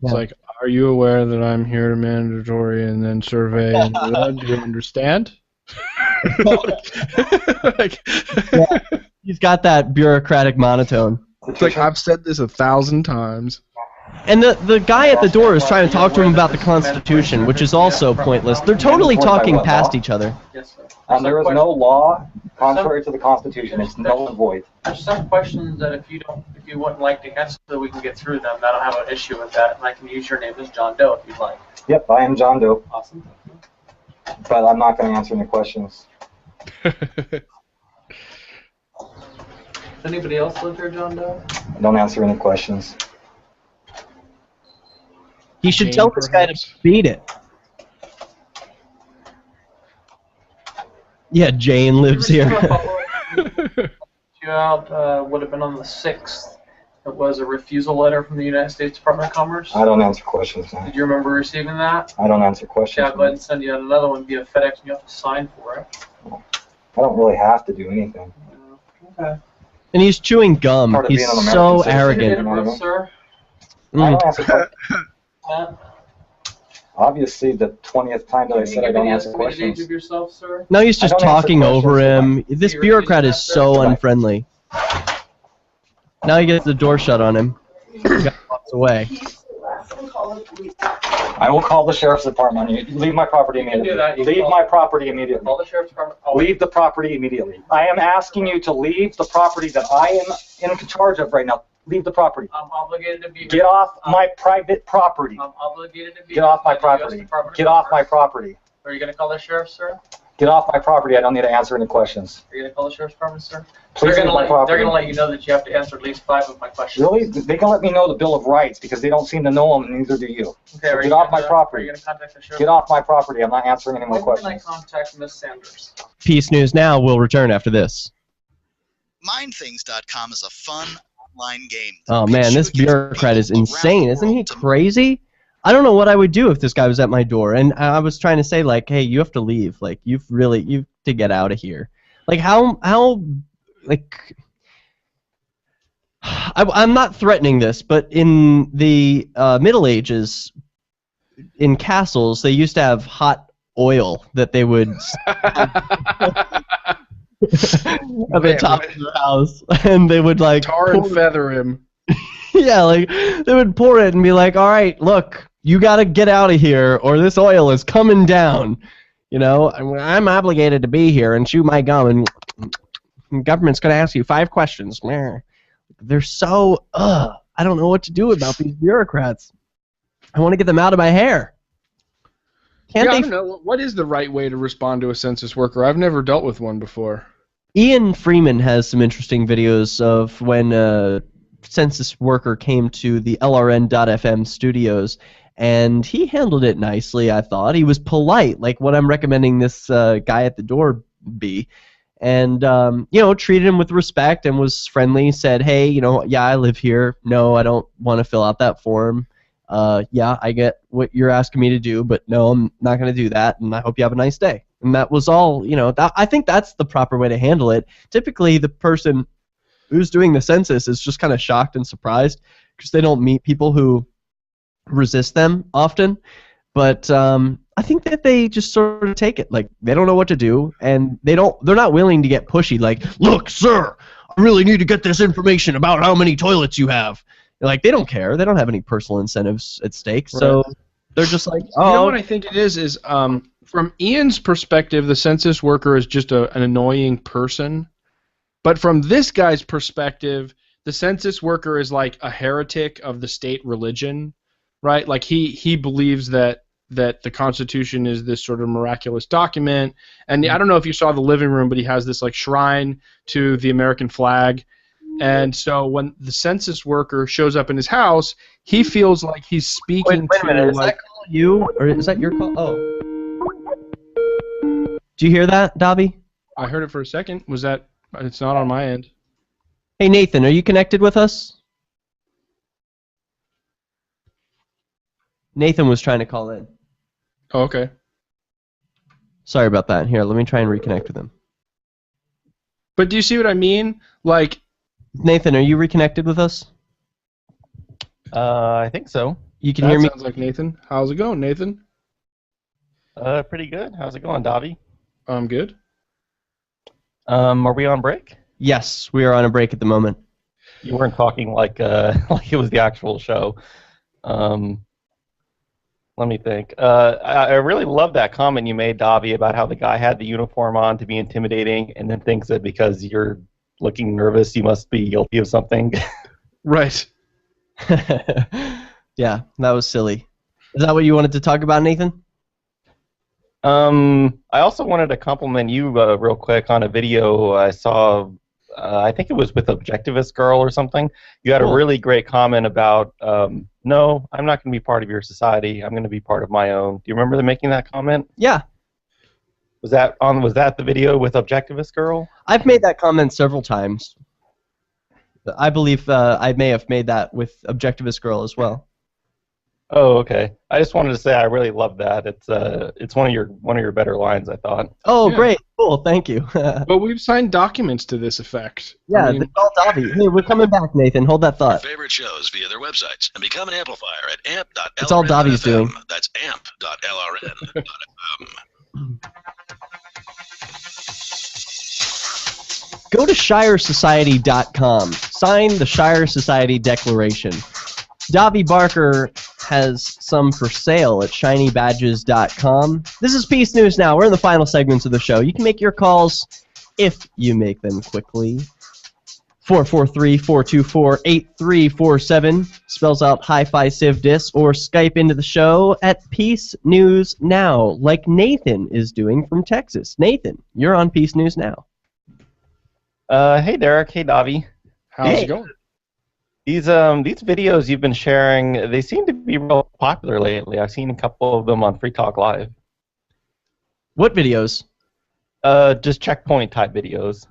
It's like, are you aware that I'm here to mandatory and then survey? And do you understand? Like, He's got that bureaucratic monotone. It's like, I've said this 1,000 times. And the guy at the door is trying to talk to him about the Constitution, which is also pointless. They're totally talking past each other. Yes, sir. There is no law contrary to the Constitution. It's null and void. There's some questions that if you wouldn't like to answer, we can get through them. I don't have an issue with that, and I can use your name as John Doe if you'd like. Yep, I am John Doe. Awesome. But I'm not going to answer any questions. Does anybody else live here, John Doe? I don't answer any questions. He should tell this guy to beat it. Yeah, Jane lives here. You out would have been on the 6th. It was a refusal letter from the United States Department of Commerce. I don't answer questions, man. Did you remember receiving that? I don't answer questions. Yeah, I'll go ahead and send you out another one via FedEx, and you have to sign for it. I don't really have to do anything. Okay. And he's chewing gum. He's so arrogant. Sir? I don't answer questions. Obviously, the 20th time that I said I don't answer questions. Of yourself, sir? No, he's just talking over him. This bureaucrat is so unfriendly. Now he gets the door shut on him. He walks away. I will call the sheriff's department. Leave my property immediately. Leave my property immediately. Call the sheriff's department. Leave the property immediately. I am asking you to leave the property that I am in charge of right now. Leave the property. I'm obligated to be here. Get off my private property. I'm obligated to be Get off my property. Get off my property. Are you going to call the sheriff, sir? Get off my property. I don't need to answer any questions. Are you going to call the sheriff's department, sir? Please leave my property. They're going to let you know that you have to answer at least 5 of my questions. Really? They can let me know the Bill of Rights because they don't seem to know them, and neither do you. Okay, So get off my property. Are you going to contact the sheriff? Get off my property. I'm not answering any more When can I questions. contact Miss Sanders? Peace News Now will return after this. Mindthings.com is a fun online game. Oh man, this bureaucrat is insane. Isn't he crazy? I don't know what I would do if this guy was at my door. And I was trying to say, like, hey, you have to leave. Like, you have to get out of here. Like, like, I'm not threatening this, but in the Middle Ages, in castles, they used to have hot oil that they would at the top of the house, and they would like tar and feather him. Yeah, like they would pour it and be like, "All right, look, you got to get out of here, or this oil is coming down." You know, I'm obligated to be here and chew my gum, and the government's going to ask you 5 questions. They're so I don't know what to do about these bureaucrats. I want to get them out of my hair. I don't know. What is the right way to respond to a census worker? I've never dealt with one before. Ian Freeman has some interesting videos of when a census worker came to the LRN.FM studios, and he handled it nicely, I thought. He was polite, like what I'm recommending this guy at the door be. And, you know, treated him with respect and was friendly, said, hey, you know, yeah, I live here. No, I don't want to fill out that form. Yeah, I get what you're asking me to do, but no, I'm not going to do that, and I hope you have a nice day. And that was all, you know, I think that's the proper way to handle it. Typically, the person who's doing the census is just kind of shocked and surprised because they don't meet people who resist them often. But I think that they just sort of take it. Like, they don't know what to do, and they're not willing to get pushy. Like, look, sir, I really need to get this information about how many toilets you have. Like, they don't care. They don't have any personal incentives at stake. So they're just like, oh. You know what I think it is from Ian's perspective, the census worker is just an annoying person. But from this guy's perspective, the census worker is like a heretic of the state religion, right? Like he believes that the Constitution is this sort of miraculous document. And I don't know if you saw the living room, but he has this like shrine to the American flag. And so when the census worker shows up in his house, he feels like he's speaking Wait a minute, is that call you, or is that your call? Oh. Do you hear that, Dobby? I heard it for a second. Was that? It's not on my end. Hey, Nathan, are you connected with us? Nathan was trying to call in. Oh, okay. Sorry about that. Here, let me try and reconnect with him. But do you see what I mean? Like, Nathan, are you reconnected with us? I think so. You can hear me? Sounds like Nathan. How's it going, Nathan? Pretty good. How's it going, Davi? I'm good. Are we on break? Yes, we are on a break at the moment. You weren't talking like like it was the actual show. Let me think. I really love that comment you made, Davi, about how the guy had the uniform on to be intimidating, and then thinks that because you're looking nervous, you must be guilty of something. Right. Yeah, that was silly. Is that what you wanted to talk about, Nathan? I also wanted to compliment you real quick on a video I saw. I think it was with Objectivist Girl or something. You had a really great comment about, no, I'm not going to be part of your society. I'm going to be part of my own. Do you remember them making that comment? Yeah. Was that the video with Objectivist Girl? I've made that comment several times. I believe I may have made that with Objectivist Girl as well. Oh, okay. I just wanted to say I really love that. It's one of your better lines, I thought. Oh, yeah. Great. Cool. Thank you. But we've signed documents to this effect. Yeah, I mean, it's all Davi. Hey, we're coming back, Nathan. Hold that thought. Favorite shows via their websites and become an amplifier at amp.lrn.fm. It's all Davi's doing. That's amp.lrn.fm. Go to ShireSociety.com. Sign the Shire Society Declaration. Davi Barker has some for sale at ShinyBadges.com. This is Peace News Now. We're in the final segments of the show. You can make your calls if you make them quickly. 443-424-8347 spells out Hi-Fi Civ Dis, or Skype into the show at Peace News Now, like Nathan is doing from Texas. Nathan, you're on Peace News Now. Hey, Derek. Hey, Davi. How's it going? These videos you've been sharing, they seem to be real popular lately. I've seen a couple of them on Free Talk Live. What videos? Just checkpoint type videos.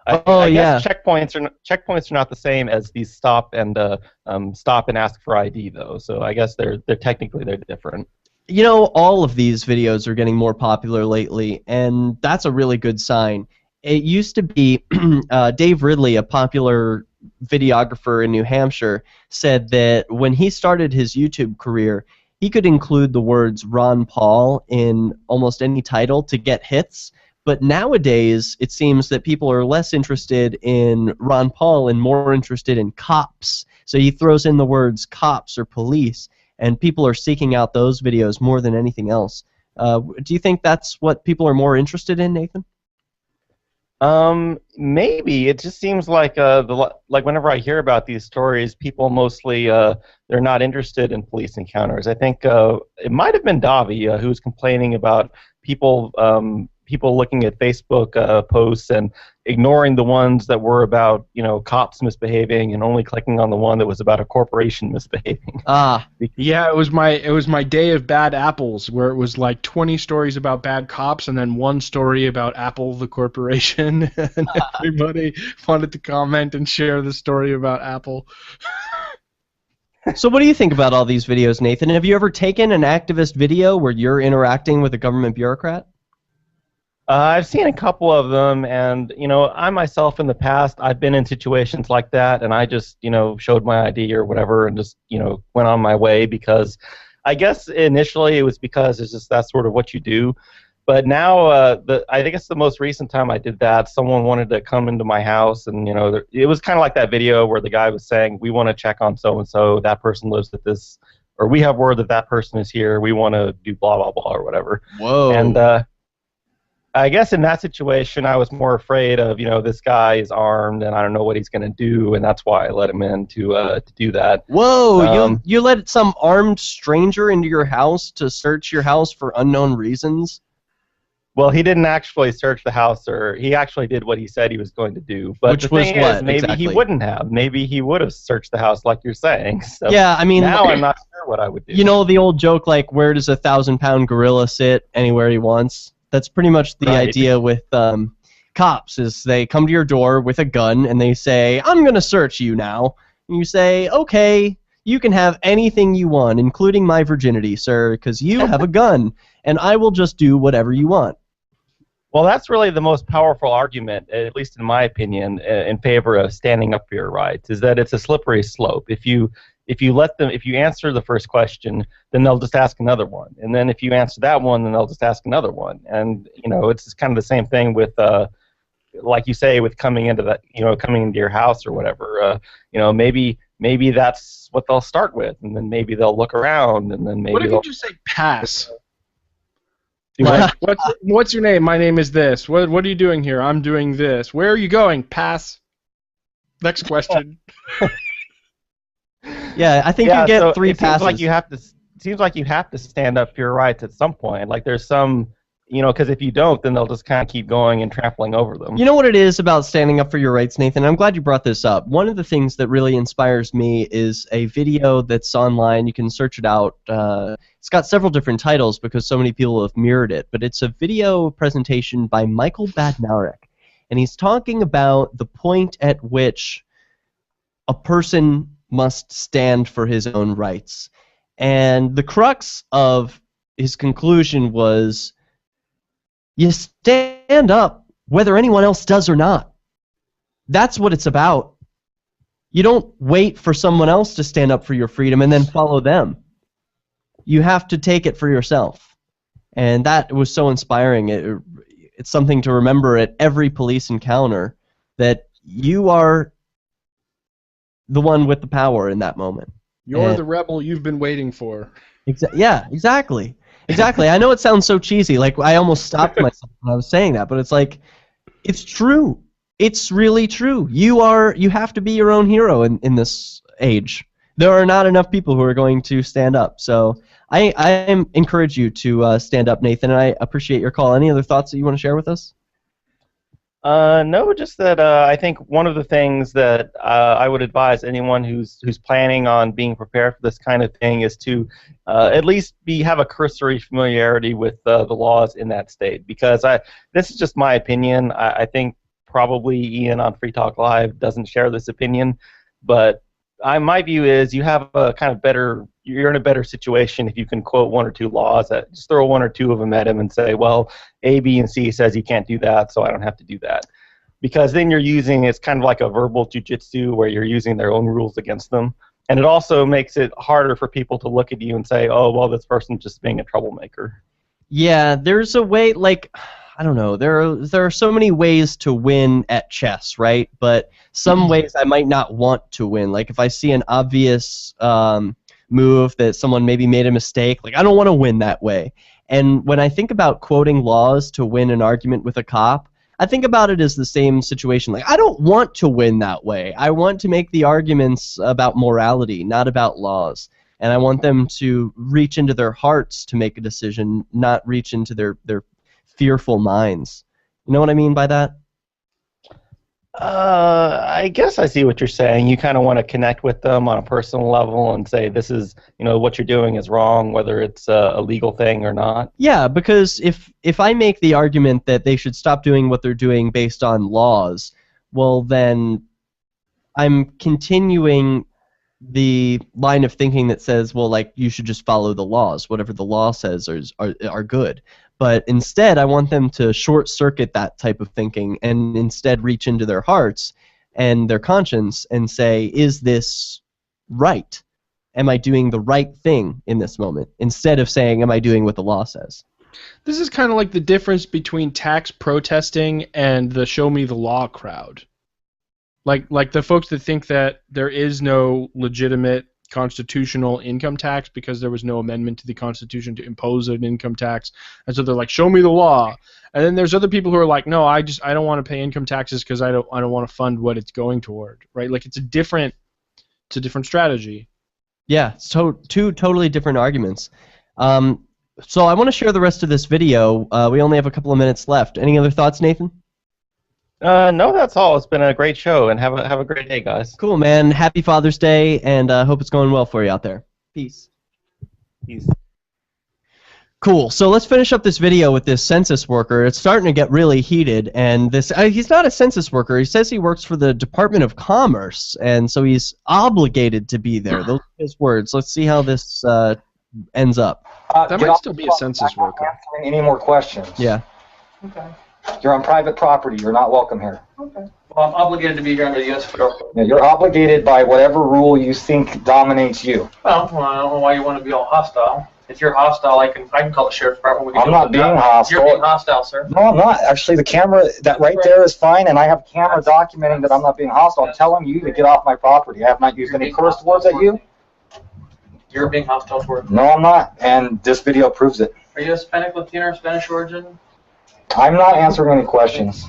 I guess checkpoints are not the same as these stop and ask for ID though. So I guess they're technically different. You know, all of these videos are getting more popular lately, and that's a really good sign. It used to be Dave Ridley, a popular videographer in New Hampshire, said that when he started his YouTube career, he could include the words Ron Paul in almost any title to get hits. But nowadays, it seems that people are less interested in Ron Paul and more interested in cops. So he throws in the words cops or police, and people are seeking out those videos more than anything else. Do you think that's what people are more interested in, Nathan? Maybe. It just seems like like whenever I hear about these stories, people mostly they're not interested in police encounters. I think it might have been Davi who was complaining about people looking at Facebook posts and ignoring the ones that were about cops misbehaving and only clicking on the one that was about a corporation misbehaving. Yeah, it was my day of bad apples, where it was like 20 stories about bad cops and then one story about Apple the corporation, and everybody wanted to comment and share the story about Apple. So what do you think about all these videos, Nathan? Have you ever taken an activist video where you're interacting with a government bureaucrat? I've seen a couple of them, and I myself in the past, I've been in situations like that, and I just showed my ID or whatever, and just went on my way, because I guess initially it was because it's just that's sort of what you do. But now, I think it's the most recent time I did that. Someone wanted to come into my house, and it was kind of like that video where the guy was saying, "We want to check on so and so. That person lives at this, or we have word that that person is here. We want to do blah blah blah or whatever." Whoa. And I guess in that situation, I was more afraid of, this guy is armed and I don't know what he's going to do, and that's why I let him in to do that. Whoa, you let some armed stranger into your house to search your house for unknown reasons? Well, he didn't actually search the house, or he actually did what he said he was going to do. But Which the was thing what, is, maybe exactly? he wouldn't have. Maybe he would have searched the house like you're saying. So Yeah, I mean, now I'm not sure what I would do. You know the old joke, like, where does a 1,000-pound gorilla sit? Anywhere he wants. That's pretty much the idea with cops, is they come to your door with a gun and they say, "I'm going to search you now." And you say, "Okay, you can have anything you want, including my virginity, sir, because you have a gun, and I will just do whatever you want." Well, that's really the most powerful argument, at least in my opinion, in favor of standing up for your rights, is that it's a slippery slope. If if you answer the first question, then they'll just ask another one, and then if you answer that one, then they'll just ask another one, and it's just kind of the same thing with like you say, with coming into your house or whatever. Maybe that's what they'll start with, and then maybe they'll look around, and then maybe. What if you just say pass? Like, what's your name? My name is this. What are you doing here? I'm doing this. Where are you going? Pass. Next question. Yeah, I think you get 3 passes. Seems like you have to stand up for your rights at some point. Like there's some, because if you don't, then they'll just kind of keep going and trampling over them. You know what it is about standing up for your rights, Nathan? I'm glad you brought this up. One of the things that really inspires me is a video that's online. You can search it out. It's got several different titles because so many people have mirrored it, but it's a video presentation by Michael Badnarik, and he's talking about the point at which a person must stand for his own rights. And the crux of his conclusion was, you stand up whether anyone else does or not. That's what it's about. You don't wait for someone else to stand up for your freedom and then follow them. You have to take it for yourself. And that was so inspiring. It's something to remember at every police encounter, that you are the one with the power in that moment. You're the rebel you've been waiting for. Yeah, exactly. Exactly. I know it sounds so cheesy. Like, I almost stopped myself when I was saying that, but it's like, it's true. It's really true. You have to be your own hero in this age. There are not enough people who are going to stand up. So I encourage you to stand up, Nathan, and I appreciate your call. Any other thoughts that you want to share with us? No, just that I think one of the things that I would advise anyone who's planning on being prepared for this kind of thing is to at least have a cursory familiarity with the laws in that state. Because this is just my opinion. I think probably Ian on Free Talk Live doesn't share this opinion, but my view is you have a kind of you're in a better situation if you can quote 1 or 2 laws. Just throw 1 or 2 of them at him and say, well, A, B, and C says you can't do that, so I don't have to do that. Because then it's kind of like a verbal jujitsu where you're using their own rules against them. And it also makes it harder for people to look at you and say, oh, well, this person's just being a troublemaker. Yeah, there's a way, like, I don't know, there are so many ways to win at chess, right? But some ways I might not want to win. Like if I see an obvious move that someone maybe made a mistake, like I don't want to win that way. And when I think about quoting laws to win an argument with a cop, I think about it as the same situation. Like I don't want to win that way. I want to make the arguments about morality, not about laws. And I want them to reach into their hearts to make a decision, not reach into their fearful minds. You know what I mean by that? I guess I see what you're saying. You kind of want to connect with them on a personal level and say, this is, what you're doing is wrong, whether it's a legal thing or not. Yeah, because if I make the argument that they should stop doing what they're doing based on laws, well then I'm continuing the line of thinking that says, well, like, you should just follow the laws. Whatever the law says are good. But instead, I want them to short-circuit that type of thinking and instead reach into their hearts and their conscience and say, is this right? Am I doing the right thing in this moment? Instead of saying, am I doing what the law says? This is kind of like the difference between tax protesting and the show me the law crowd. Like the folks that think that there is no legitimate constitutional income tax because there was no amendment to the Constitution to impose an income tax, and so they're like, show me the law. And then there's other people who are like, no, I don't want to pay income taxes because I don't want to fund what it's going toward, right? Like it's a different strategy. Yeah, so 2 totally different arguments. So I want to share the rest of this video. We only have a couple of minutes left. Any other thoughts, Nathan? No, that's all. It's been a great show, and have a great day, guys. Cool, man. Happy Father's Day, and hope it's going well for you out there. Peace. Peace. Cool. So let's finish up this video with this census worker. It's starting to get really heated, and he's not a census worker. He says he works for the Department of Commerce, and so he's obligated to be there. Those are his words. Let's see how this ends up. That might still be a census worker. Answering any more questions? Yeah. Okay. You're on private property. You're not welcome here. Okay. Well, I'm obligated to be here under the U.S. Federal Code. Yeah, you're obligated by whatever rule you think dominates you. Well, I don't know why you want to be all hostile. If you're hostile, I can call the sheriff's department. We can I'm not being hostile. You're being hostile, sir. No, I'm not. Actually, the camera, that right there is fine, and I have camera documenting that I'm not being hostile. I'm telling you to get off my property. I have not used any curse words at you. You're being hostile toward me. No, I'm not, and this video proves it. Are you Hispanic, Latino, or Spanish origin? I'm not answering any questions.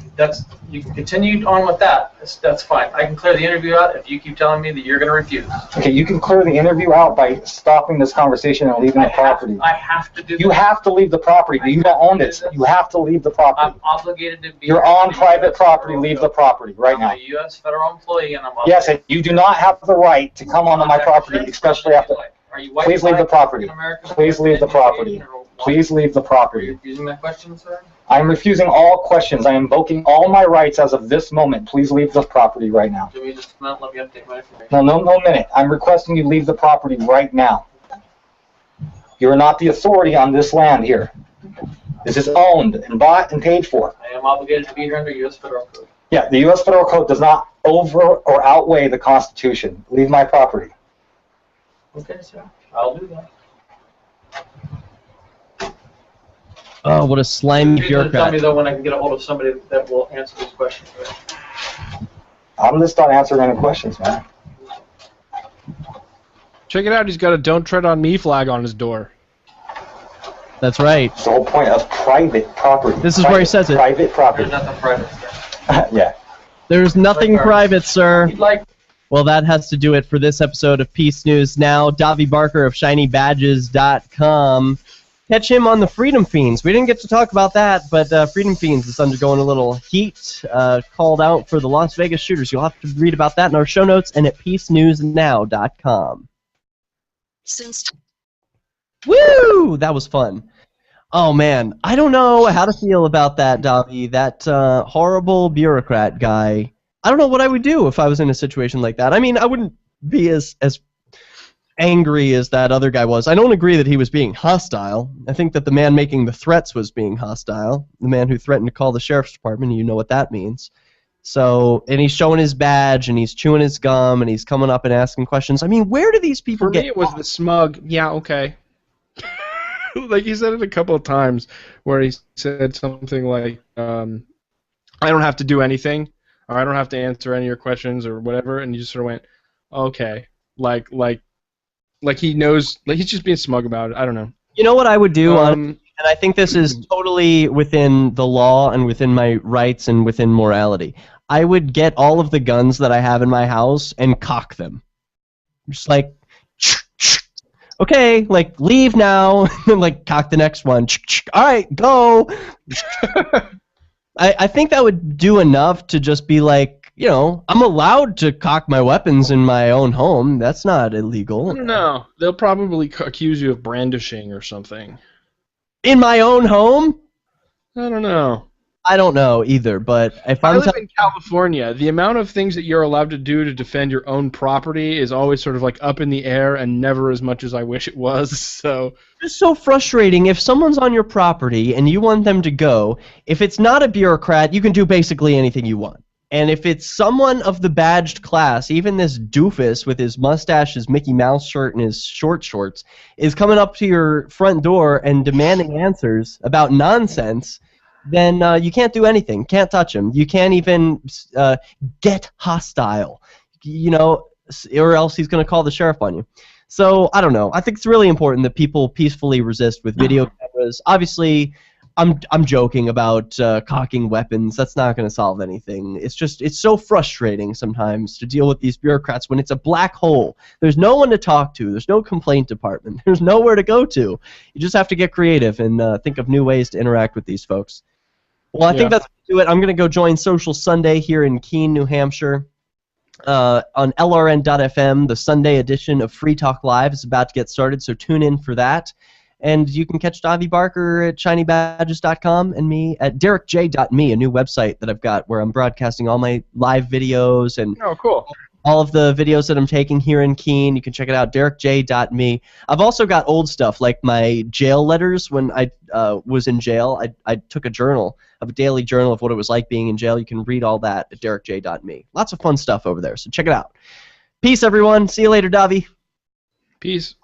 You can continue on with that. That's fine. I can clear the interview out if you keep telling me that you're going to refuse. Okay, you can clear the interview out by stopping this conversation and leaving the property. I have to do You have to leave the property. You don't own it. You have to leave the property. I'm obligated to be. You're on private property. Leave the property right now. I'm a U.S. federal employee, and I'm Yes, and you do not have the right to come onto my property, especially after. Please leave the property. Please leave the property. Please leave the property. Are you refusing that question, sir? I'm refusing all questions. I am invoking all my rights as of this moment. Please leave the property right now. Give me just a minute. Let me update my information. No minute. I'm requesting you leave the property right now. You're not the authority on this land here. This is owned and bought and paid for. I am obligated to be here under U.S. Federal Code. Yeah, the U.S. Federal Code does not over or outweigh the Constitution. Leave my property. Okay, sir. I'll do that. Oh, what a slimy bureaucrat. Tell me, though, when I can get a hold of somebody that will answer these questions. Right? I'm just not answering any questions, man. Check it out. He's got a "Don't Tread on Me" flag on his door. That's right. It's the whole point of private property. This is where he says it. Private property. There's nothing private, sir. Yeah. There's nothing private, sir. Well, that has to do it for this episode of Peace News Now. Davi Barker of ShinyBadges.com. Catch him on the Freedom Feens. We didn't get to talk about that, but Freedom Feens is undergoing a little heat, called out for the Las Vegas shooters. You'll have to read about that in our show notes and at PeaceNewsNow.com. Woo! That was fun. Oh, man. I don't know how to feel about that, Davi. That horrible bureaucrat guy. I don't know what I would do if I was in a situation like that. I mean, I wouldn't be as angry as that other guy was. I don't agree that he was being hostile. I think that the man making the threats was being hostile. The man who threatened to call the sheriff's department, you know what that means. So, and he's showing his badge, and he's chewing his gum, and he's coming up and asking questions. I mean, where do these people get... For me, it was the smug, yeah, okay. Like, he said it a couple of times, where he said something like, I don't have to do anything, or I don't have to answer any of your questions, or whatever, and you just sort of went, okay. Like he knows, like he's just being smug about it. I don't know. You know what I would do, and I think this is totally within the law and within my rights and within morality. I would get all of the guns that I have in my house and cock them. Just like, okay, like, leave now, and like, cock the next one. All right, go. I think that would do enough to just be like, you know, I'm allowed to cock my weapons in my own home. That's not illegal. No, they'll probably accuse you of brandishing or something. In my own home? I don't know. I don't know either, but if I live in California, the amount of things that you're allowed to do to defend your own property is always sort of like up in the air and never as much as I wish it was. So it's so frustrating. If someone's on your property and you want them to go, if it's not a bureaucrat, you can do basically anything you want. And if it's someone of the badged class, even this doofus with his mustache, his Mickey Mouse shirt, and his short shorts, is coming up to your front door and demanding answers about nonsense, then you can't do anything. Can't touch him. You can't even get hostile, you know, or else he's going to call the sheriff on you. So, I don't know. I think it's really important that people peacefully resist with video cameras. Obviously, I'm joking about cocking weapons. That's not going to solve anything. It's so frustrating sometimes to deal with these bureaucrats when it's a black hole. There's no one to talk to. There's no complaint department. There's nowhere to go to. You just have to get creative and think of new ways to interact with these folks. Well, I think that's going to do it. I'm going to go join Social Sunday here in Keene, New Hampshire. On LRN.FM, the Sunday edition of Free Talk Live is about to get started, so tune in for that. And you can catch Davi Barker at ShinyBadges.com and me at DerekJ.me, a new website that I've got where I'm broadcasting all my live videos and oh, cool. all of the videos that I'm taking here in Keene. You can check it out, derekj.me. I've also got old stuff, like my jail letters. When I was in jail, I took a journal, a daily journal of what it was like being in jail. You can read all that at derekj.me. Lots of fun stuff over there, so check it out. Peace, everyone. See you later, Davi. Peace.